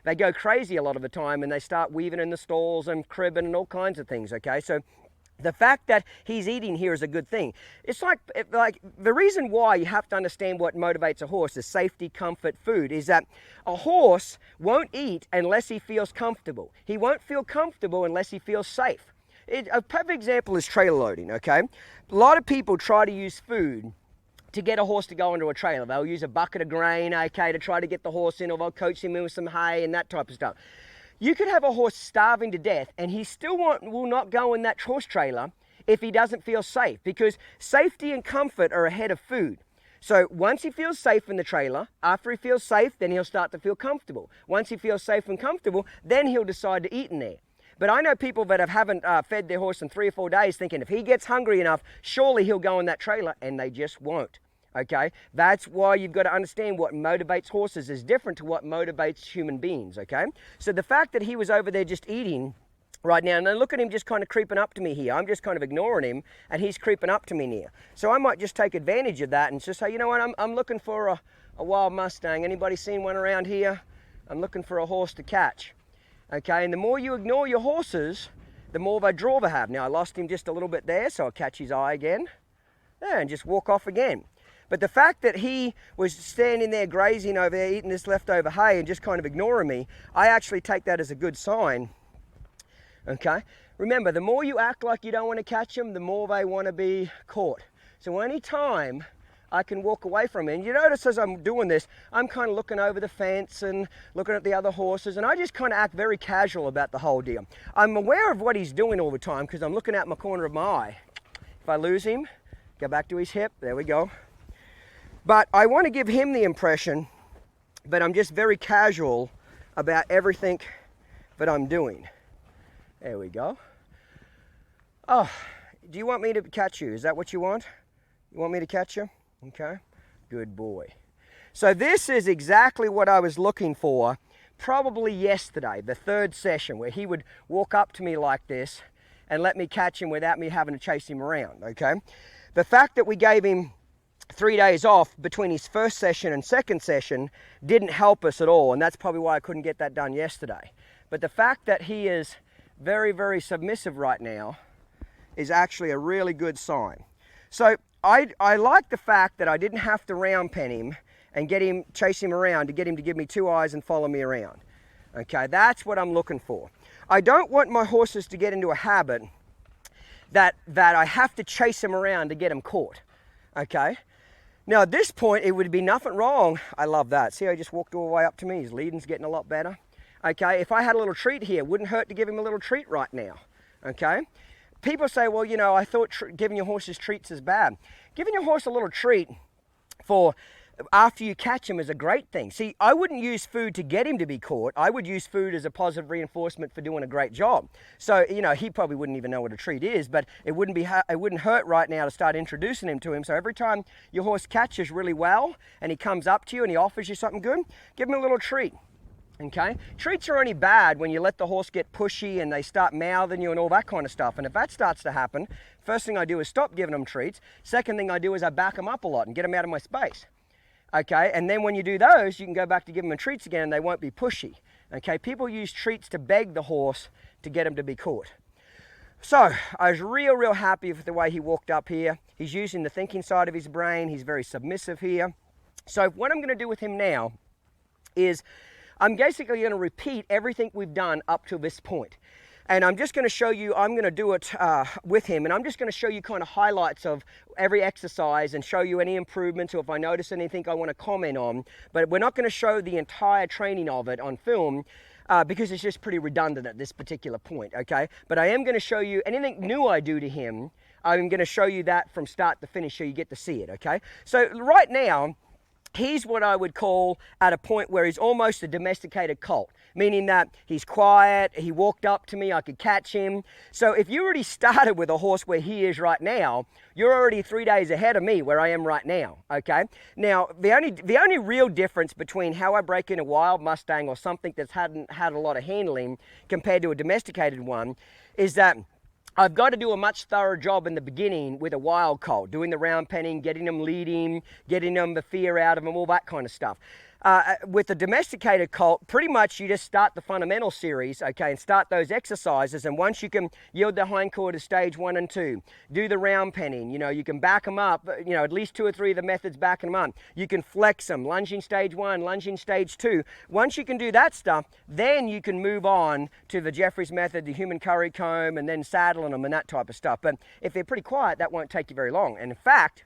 they go crazy a lot of the time and they start weaving in the stalls and cribbing and all kinds of things, okay? So the fact that he's eating here is a good thing. It's like the reason why you have to understand what motivates a horse is safety, comfort, food, is that a horse won't eat unless he feels comfortable. He won't feel comfortable unless he feels safe. A perfect example is trailer loading, okay? A lot of people try to use food to get a horse to go into a trailer. They'll use a bucket of grain, okay, to try to get the horse in, or they'll coach him in with some hay and that type of stuff. You could have a horse starving to death and he still will not go in that horse trailer if he doesn't feel safe, because safety and comfort are ahead of food. So once he feels safe in the trailer, after he feels safe, then he'll start to feel comfortable. Once he feels safe and comfortable, then he'll decide to eat in there. But I know people that haven't fed their horse in 3 or 4 days thinking if he gets hungry enough, surely he'll go in that trailer, and they just won't. Okay, that's why you've got to understand what motivates horses is different to what motivates human beings, okay? So the fact that he was over there just eating right now, and then look at him just kind of creeping up to me here. I'm just kind of ignoring him, and he's creeping up to me near. So I might just take advantage of that and just say, you know what, I'm looking for a wild Mustang. Anybody seen one around here? I'm looking for a horse to catch. Okay, and the more you ignore your horses, the more they draw they have. Now I lost him just a little bit there, so I'll catch his eye again. There, and just walk off again. But the fact that he was standing there grazing over there, eating this leftover hay and just kind of ignoring me, I actually take that as a good sign, okay? Remember, the more you act like you don't want to catch them, the more they want to be caught. So any time I can walk away from him, and you notice as I'm doing this, I'm kind of looking over the fence and looking at the other horses, and I just kind of act very casual about the whole deal. I'm aware of what he's doing all the time because I'm looking out my corner of my eye. If I lose him, Go back to his hip, there we go. But I want to give him the impression that I'm just very casual about everything that I'm doing. There we go. Oh, do you want me to catch you? Is that what you want? You want me to catch you? Okay, good boy. So this is exactly what I was looking for probably yesterday, the third session, where he would walk up to me like this and let me catch him without me having to chase him around, okay? The fact that we gave him 3 days off between his first session and second session didn't help us at all, and that's probably why I couldn't get that done yesterday. But the fact that he is very, very submissive right now is actually a really good sign. So I like the fact that I didn't have to round pen him and chase him around to get him to give me 2 eyes and follow me around. Okay, that's what I'm looking for. I don't want my horses to get into a habit that I have to chase him around to get him caught. Okay. Now at this point, it would be nothing wrong. I love that. See how he just walked all the way up to me? His leading's getting a lot better. Okay, if I had a little treat here, wouldn't hurt to give him a little treat right now. Okay. People say, well, you know, I thought giving your horses treats is bad. Giving your horse a little treat for after you catch him is a great thing. See, I wouldn't use food to get him to be caught. I would use food as a positive reinforcement for doing a great job. So, you know, he probably wouldn't even know what a treat is, but it wouldn't hurt right now to start introducing him to him. So every time your horse catches really well and he comes up to you and he offers you something good, give him a little treat. Okay? Treats are only bad when you let the horse get pushy and they start mouthing you and all that kind of stuff. And if that starts to happen, first thing I do is stop giving them treats. Second thing I do is I back them up a lot and get them out of my space. Okay? And then when you do those, you can go back to giving them treats again and they won't be pushy. Okay? People use treats to beg the horse to get him to be caught. So I was real happy with the way he walked up here. He's using the thinking side of his brain. He's very submissive here. So what I'm going to do with him now is I'm basically going to repeat everything we've done up to this point. And I'm just going to show you, I'm going to do it with him, and I'm just going to show you kind of highlights of every exercise and show you any improvements or if I notice anything I want to comment on. But we're not going to show the entire training of it on film because it's just pretty redundant at this particular point, okay? But I am going to show you anything new I do to him. I'm going to show you that from start to finish so you get to see it, okay? So right now, he's what I would call at a point where he's almost a domesticated colt, meaning that he's quiet, he walked up to me, I could catch him. So if you already started with a horse where he is right now, you're already 3 days ahead of me where I am right now, okay? Now, the only real difference between how I break in a wild Mustang or something that's hadn't had a lot of handling compared to a domesticated one is that I've got to do a much thorough job in the beginning with a wild colt, doing the round penning, getting them leading, getting them the fear out of them, all that kind of stuff. With a domesticated colt, pretty much you just start the fundamental series, okay, and start those exercises, and once you can yield the hindquarters stage 1 and 2, do the round penning, you know, you can back them up, you know, at least 2 or 3 of the methods backing them up. You can flex them, lunging stage 1, lunging stage 2. Once you can do that stuff, then you can move on to the Jeffries method, the human curry comb, and then saddling them and that type of stuff. But if they're pretty quiet, that won't take you very long. And in fact,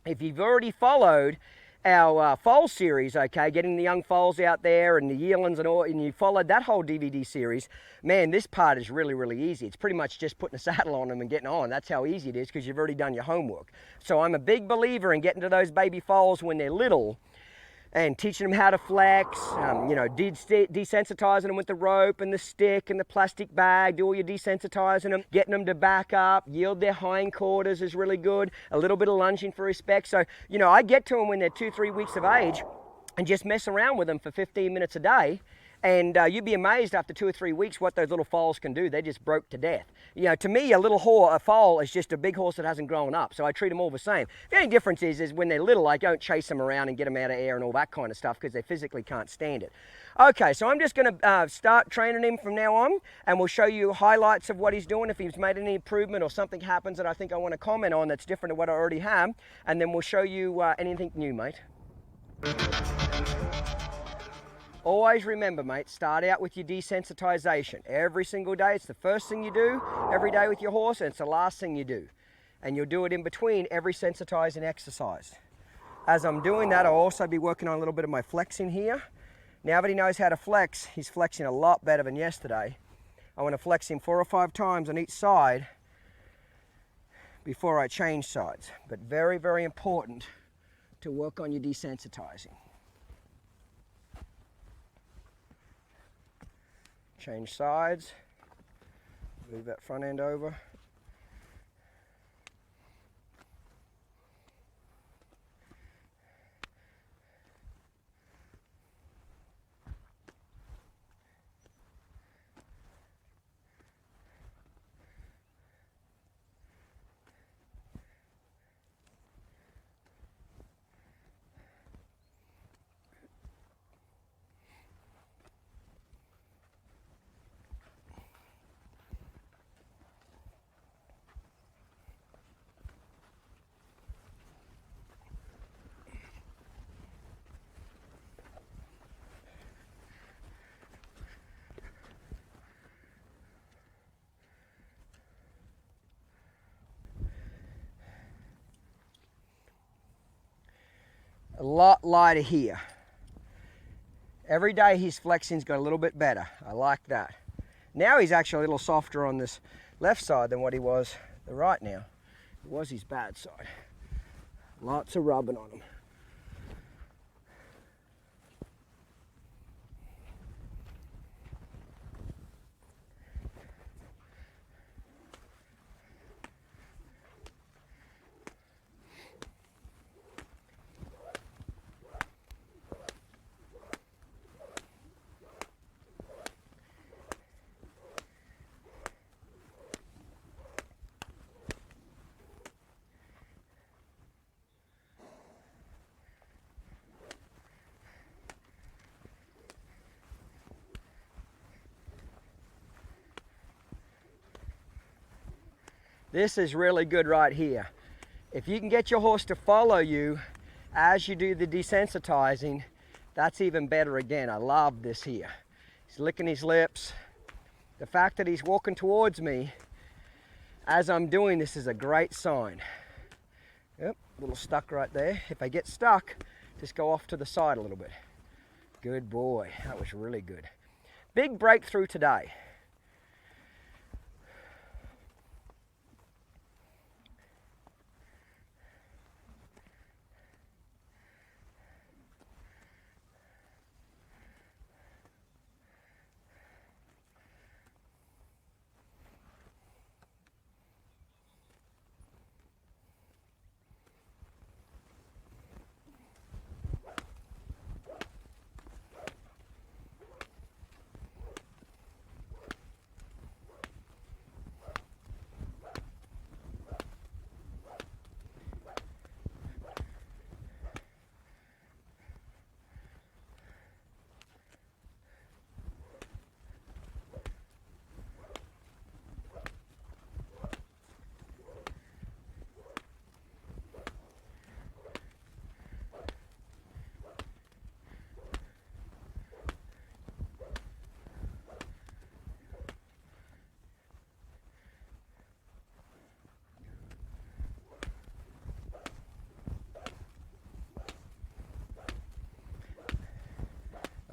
if you've already followed our foal series, okay, getting the young foals out there and the yearlings and all, and you followed that whole DVD series, man, this part is really easy. It's pretty much just putting a saddle on them and getting on. That's how easy it is because you've already done your homework. So I'm a big believer in getting to those baby foals when they're little and teaching them how to flex, you know, desensitizing them with the rope and the stick and the plastic bag, do all your desensitizing them, getting them to back up, yield their hindquarters is really good, a little bit of lunging for respect. So, you know, I get to them when they're 2-3 weeks of age and just mess around with them for 15 minutes a day. And you'd be amazed after 2 or 3 weeks what those little foals can do. They just broke to death. You know, to me, a foal is just a big horse that hasn't grown up. So I treat them all the same. The only difference is when they're little, I don't chase them around and get them out of air and all that kind of stuff because they physically can't stand it. Okay, so I'm just going to start training him from now on, and we'll show you highlights of what he's doing, if he's made any improvement or something happens that I think I want to comment on that's different to what I already have. And then we'll show you anything new, mate. Always remember, mate, start out with your desensitization. Every single day, it's the first thing you do every day with your horse, and it's the last thing you do. And you'll do it in between every sensitizing exercise. As I'm doing that, I'll also be working on a little bit of my flexing here. Now that he knows how to flex, he's flexing a lot better than yesterday. I want to flex him 4 or 5 times on each side before I change sides. But very, very important to work on your desensitizing. Change sides, move that front end over. A lot lighter here. Every day his flexing's got a little bit better. I like that. Now he's actually a little softer on this left side than what he was the right now. It was his bad side. Lots of rubbing on him. This is really good right here. If you can get your horse to follow you as you do the desensitizing, that's even better again. I love this here. He's licking his lips. The fact that he's walking towards me as I'm doing this is a great sign. Yep, a little stuck right there. If I get stuck, just go off to the side a little bit. Good boy, that was really good. Big breakthrough today.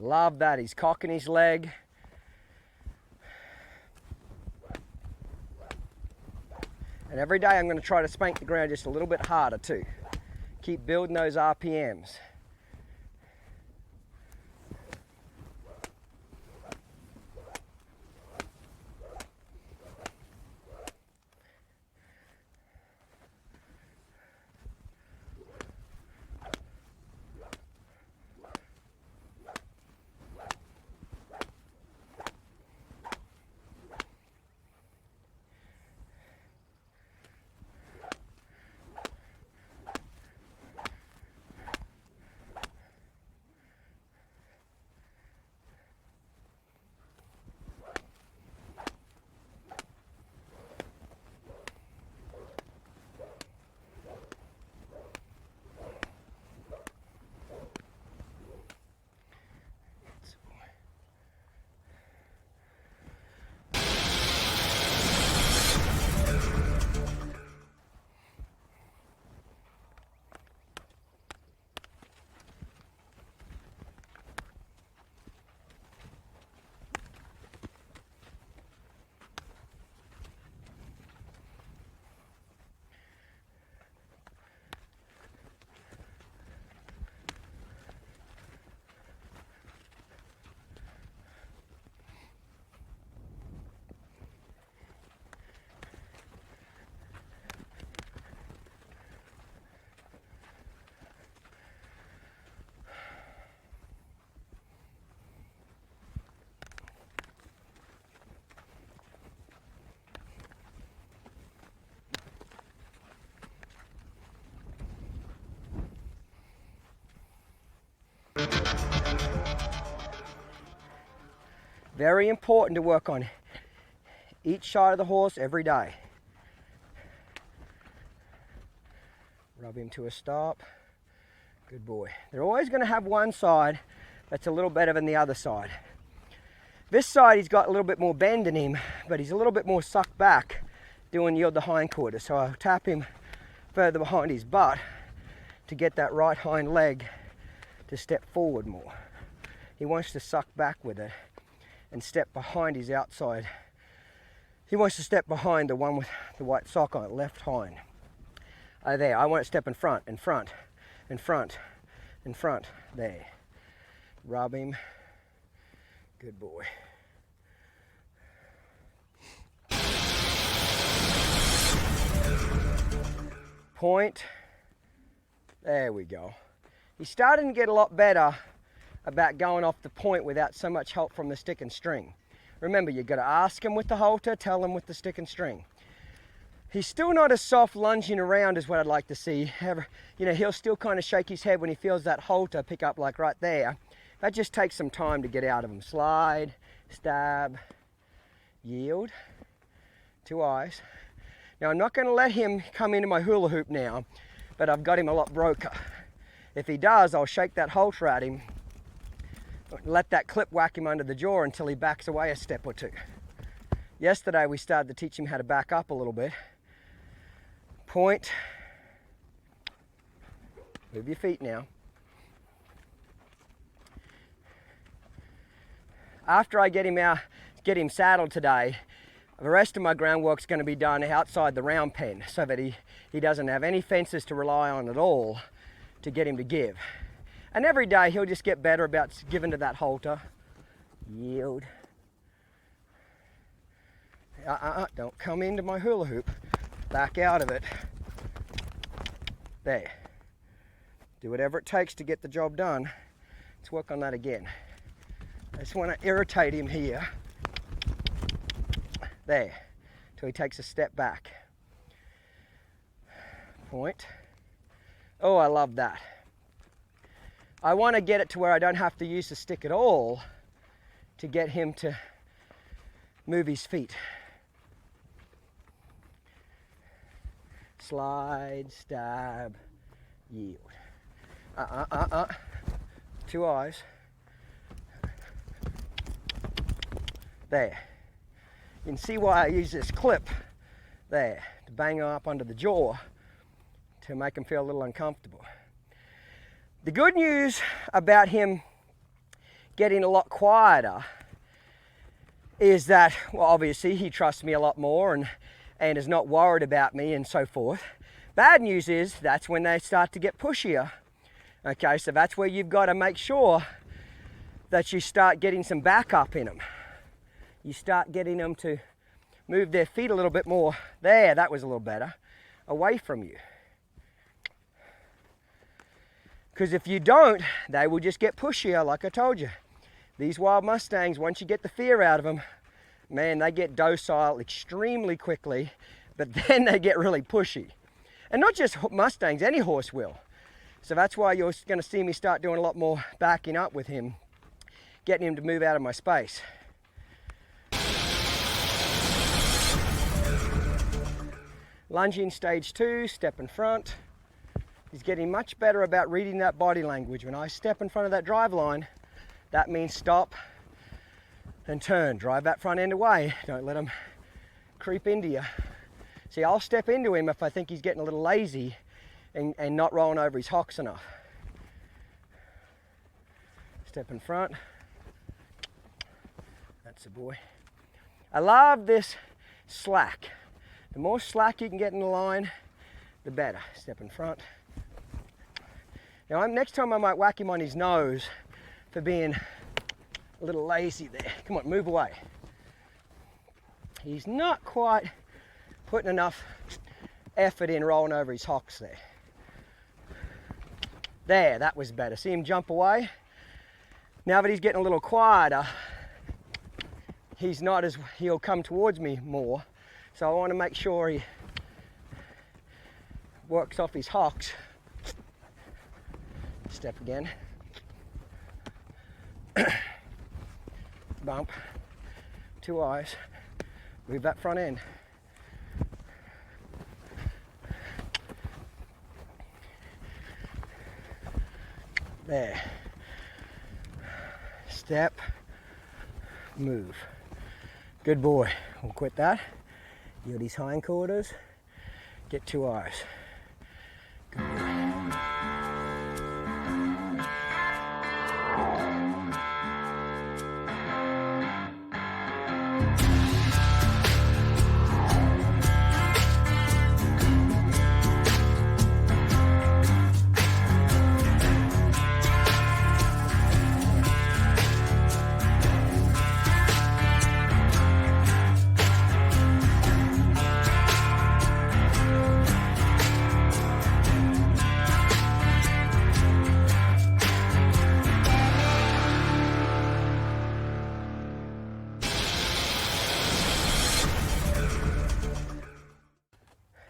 Love that, he's cocking his leg. And every day I'm going to try to spank the ground just a little bit harder too. Keep building those RPMs. Very important to work on each side of the horse every day. Rub him to a stop. Good boy. They're always going to have one side that's a little better than the other side. This side he's got a little bit more bend in him, but he's a little bit more sucked back doing the hindquarter. So I'll tap him further behind his butt to get that right hind leg to step forward more. He wants to suck back with it and step behind his outside. He wants to step behind the one with the white sock on it, left hind. There, I want to step in front, in front, in front, in front. There. Rub him. Good boy. Point. There we go. He's starting to get a lot better about going off the point without so much help from the stick and string. Remember, you've got to ask him with the halter, tell him with the stick and string. He's still not as soft lunging around as what I'd like to see. You know, he'll still kind of shake his head when he feels that halter pick up like right there. That just takes some time to get out of him. Slide, stab, yield, 2 eyes. Now I'm not going to let him come into my hula hoop now, but I've got him a lot broker. If he does, I'll shake that halter at him, let that clip whack him under the jaw until he backs away a step or two. Yesterday we started to teach him how to back up a little bit. Point. Move your feet now. After I get him saddled today, the rest of my groundwork's going to be done outside the round pen so that he doesn't have any fences to rely on at all to get him to give. And every day he'll just get better about giving to that halter. Yield. Don't come into my hula hoop. Back out of it. There. Do whatever it takes to get the job done. Let's work on that again. I just want to irritate him here. There. Till he takes a step back. Point. Oh, I love that. I want to get it to where I don't have to use the stick at all to get him to move his feet. Slide, stab, yield. 2 eyes. There. You can see why I use this clip there to bang him up under the jaw to make him feel a little uncomfortable. The good news about him getting a lot quieter is that, well, obviously he trusts me a lot more and is not worried about me and so forth. Bad news is that's when they start to get pushier. Okay, so that's where you've got to make sure that you start getting some backup in them. You start getting them to move their feet a little bit more. There, that was a little better. Away from you. Because if you don't, they will just get pushier, like I told you. These wild Mustangs, once you get the fear out of them, man, they get docile extremely quickly, but then they get really pushy. And not just Mustangs, any horse will. So that's why you're going to see me start doing a lot more backing up with him, getting him to move out of my space. Lunging stage 2, step in front. He's getting much better about reading that body language. When I step in front of that drive line, that means stop and turn. Drive that front end away. Don't let him creep into you. See, I'll step into him if I think he's getting a little lazy and not rolling over his hocks enough. Step in front. That's a boy. I love this slack. The more slack you can get in the line, the better. Step in front. Now, next time I might whack him on his nose for being a little lazy there. Come on, move away. He's not quite putting enough effort in rolling over his hocks there. There, that was better. See him jump away? Now that he's getting a little quieter, he'll come towards me more. So I want to make sure he works off his hocks. Step again. Bump. 2 eyes. Move that front end. There. Step, move. Good boy. We'll quit that. Yield his hindquarters. Get 2 eyes. Good boy.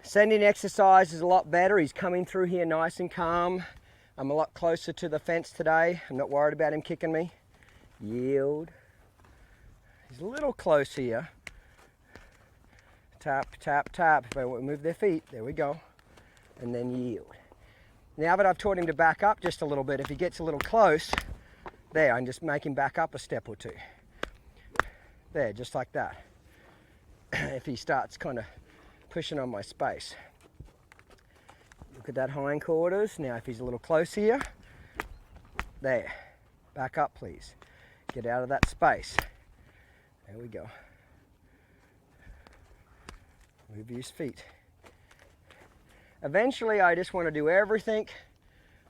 Sending exercise is a lot better. He's coming through here nice and calm. I'm a lot closer to the fence today. I'm not worried about him kicking me. Yield. He's a little close here. Tap, tap, tap. If I move their feet, there we go. And then yield. Now that I've taught him to back up just a little bit, if he gets a little close, there, I can just make him back up a step or 2. There, just like that. If he starts kind of pushing on my space. Look at that hindquarters. Now if he's a little close here, there, back up please. Get out of that space. There we go. Move his feet. Eventually I just want to do everything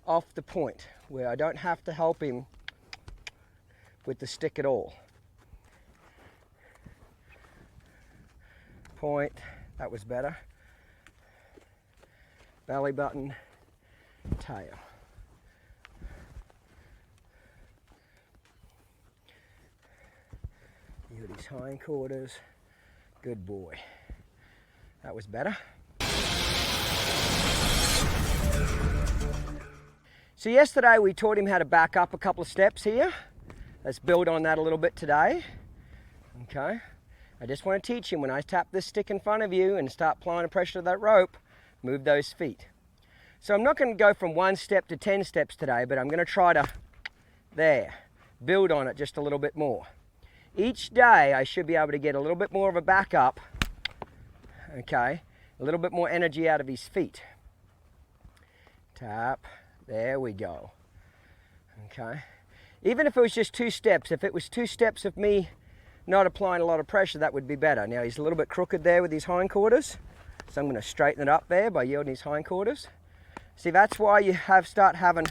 off the point where I don't have to help him with the stick at all. Point. That was better. Belly button, tail. Yield his hindquarters. Good boy. That was better. So yesterday we taught him how to back up a couple of steps here. Let's build on that a little bit today. Okay. I just want to teach him when I tap this stick in front of you and start applying the pressure to that rope, move those feet. So I'm not going to go from 1 step to 10 steps today, but I'm going to try to, there, build on it just a little bit more. Each day I should be able to get a little bit more of a backup, okay, a little bit more energy out of his feet. Tap, there we go. Okay, even if it was just 2 steps, if it was 2 steps of me not applying a lot of pressure, that would be better. Now he's a little bit crooked there with his hindquarters, so I'm going to straighten it up there by yielding his hindquarters. See, that's why you start having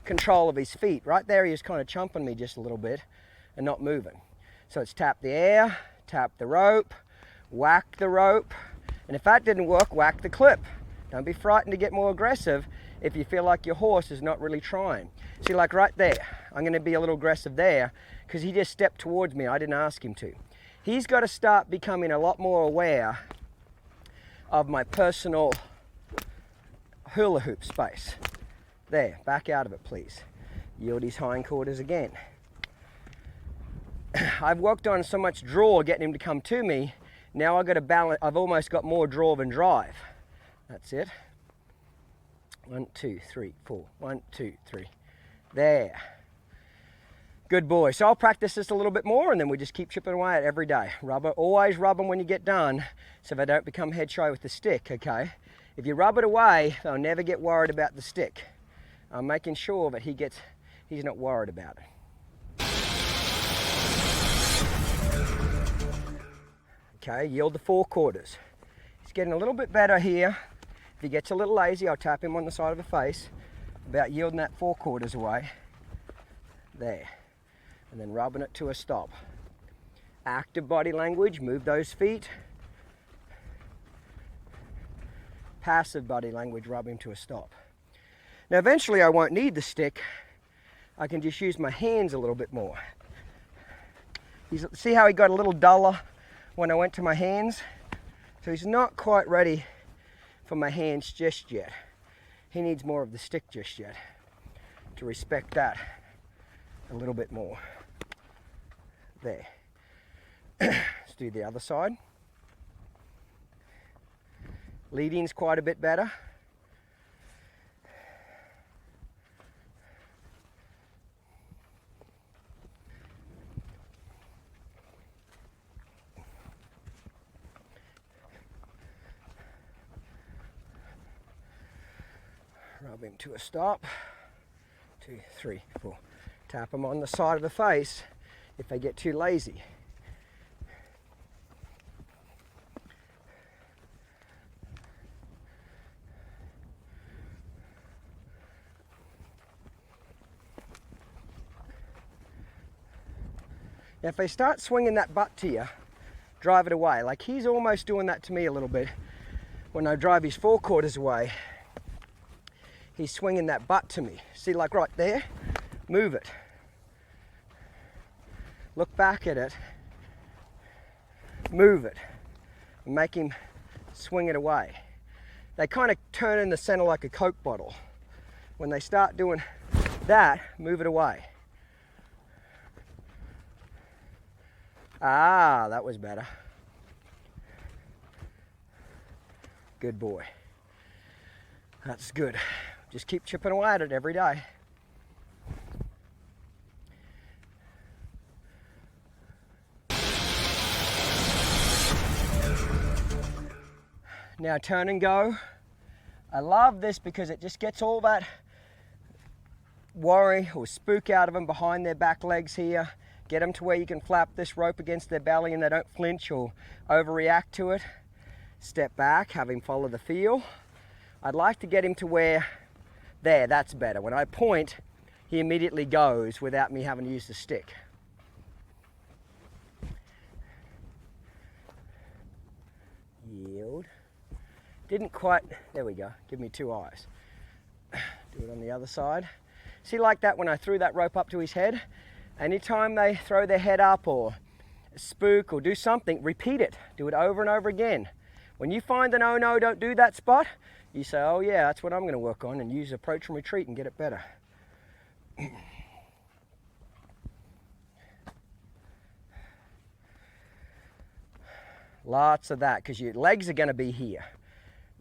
control of his feet. Right there he is kind of chumping me just a little bit and not moving. So it's tap the air, tap the rope, whack the rope, and if that didn't work, whack the clip. Don't be frightened to get more aggressive if you feel like your horse is not really trying. See, like right there, I'm going to be a little aggressive there because he just stepped towards me. I didn't ask him to. He's got to start becoming a lot more aware of my personal hula hoop space. There, back out of it, please. Yield his hindquarters again. I've worked on so much draw getting him to come to me. Now I've got to balance. I've almost got more draw than drive. That's it. 1, 2, 3, 4. 1, 2, 3. There. Good boy. So I'll practice this a little bit more and then we just keep chipping away at it every day. Always rub them when you get done so they don't become head shy with the stick, okay? If you rub it away, they'll never get worried about the stick. I'm making sure that he's not worried about it. Okay, yield the 4 quarters. He's getting a little bit better here. If he gets a little lazy, I'll tap him on the side of the face about yielding that 4 quarters away. There. And then rubbing it to a stop. Active body language, move those feet. Passive body language, rub him to a stop. Now eventually I won't need the stick. I can just use my hands a little bit more. See how he got a little duller when I went to my hands? So he's not quite ready for my hands just yet. He needs more of the stick just yet to respect that a little bit more. There. Let's do the other side. Leading's quite a bit better. Rub him to a stop. 2, 3, 4. Tap him on the side of the face if they get too lazy. Now if they start swinging that butt to you, drive it away. Like he's almost doing that to me a little bit. When I drive his forequarters away, he's swinging that butt to me. See, like right there? Move it. Look back at it. Move it. And make him swing it away. They kind of turn in the center like a Coke bottle. When they start doing that, move it away. Ah, that was better. Good boy. That's good. Just keep chipping away at it every day. Now turn and go. I love this because it just gets all that worry or spook out of them behind their back legs here. Get them to where you can flap this rope against their belly and they don't flinch or overreact to it. Step back, have him follow the feel. I'd like to get him to where, there, that's better. When I point, he immediately goes without me having to use the stick. Yield. Didn't quite, there we go, give me 2 eyes. Do it on the other side. See, like that when I threw that rope up to his head? Anytime they throw their head up or spook or do something, repeat it. Do it over and over again. When you find an oh no, don't do that spot, you say, oh yeah, that's what I'm going to work on, and use approach and retreat and get it better. Lots of that, because your legs are going to be here.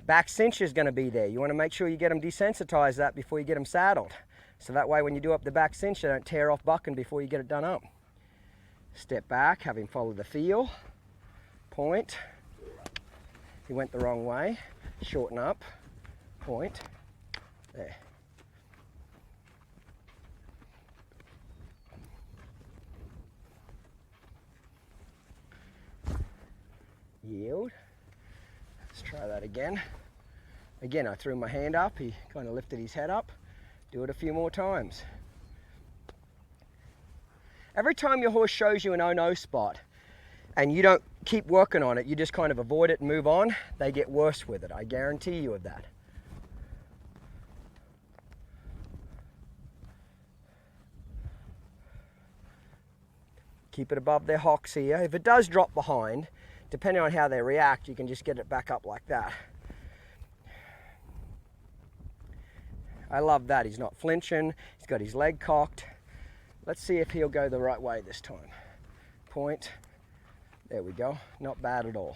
Back cinch is going to be there. You want to make sure you get them desensitized that before you get them saddled. So that way when you do up the back cinch, they don't tear off bucking before you get it done up. Step back, have him follow the feel. Point. He went the wrong way. Shorten up. Point. There. Yield. Let's try that again. Again, I threw my hand up. He kind of lifted his head up. Do it a few more times. Every time your horse shows you an oh no spot and you don't keep working on it, you just kind of avoid it and move on, they get worse with it. I guarantee you of that. Keep it above their hocks here. If it does drop behind, depending on how they react, you can just get it back up like that. I love that. He's not flinching. He's got his leg cocked. Let's see if he'll go the right way this time. Point. There we go. Not bad at all.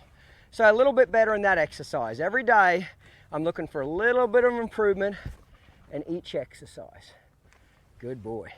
So a little bit better in that exercise. Every day, I'm looking for a little bit of improvement in each exercise. Good boy.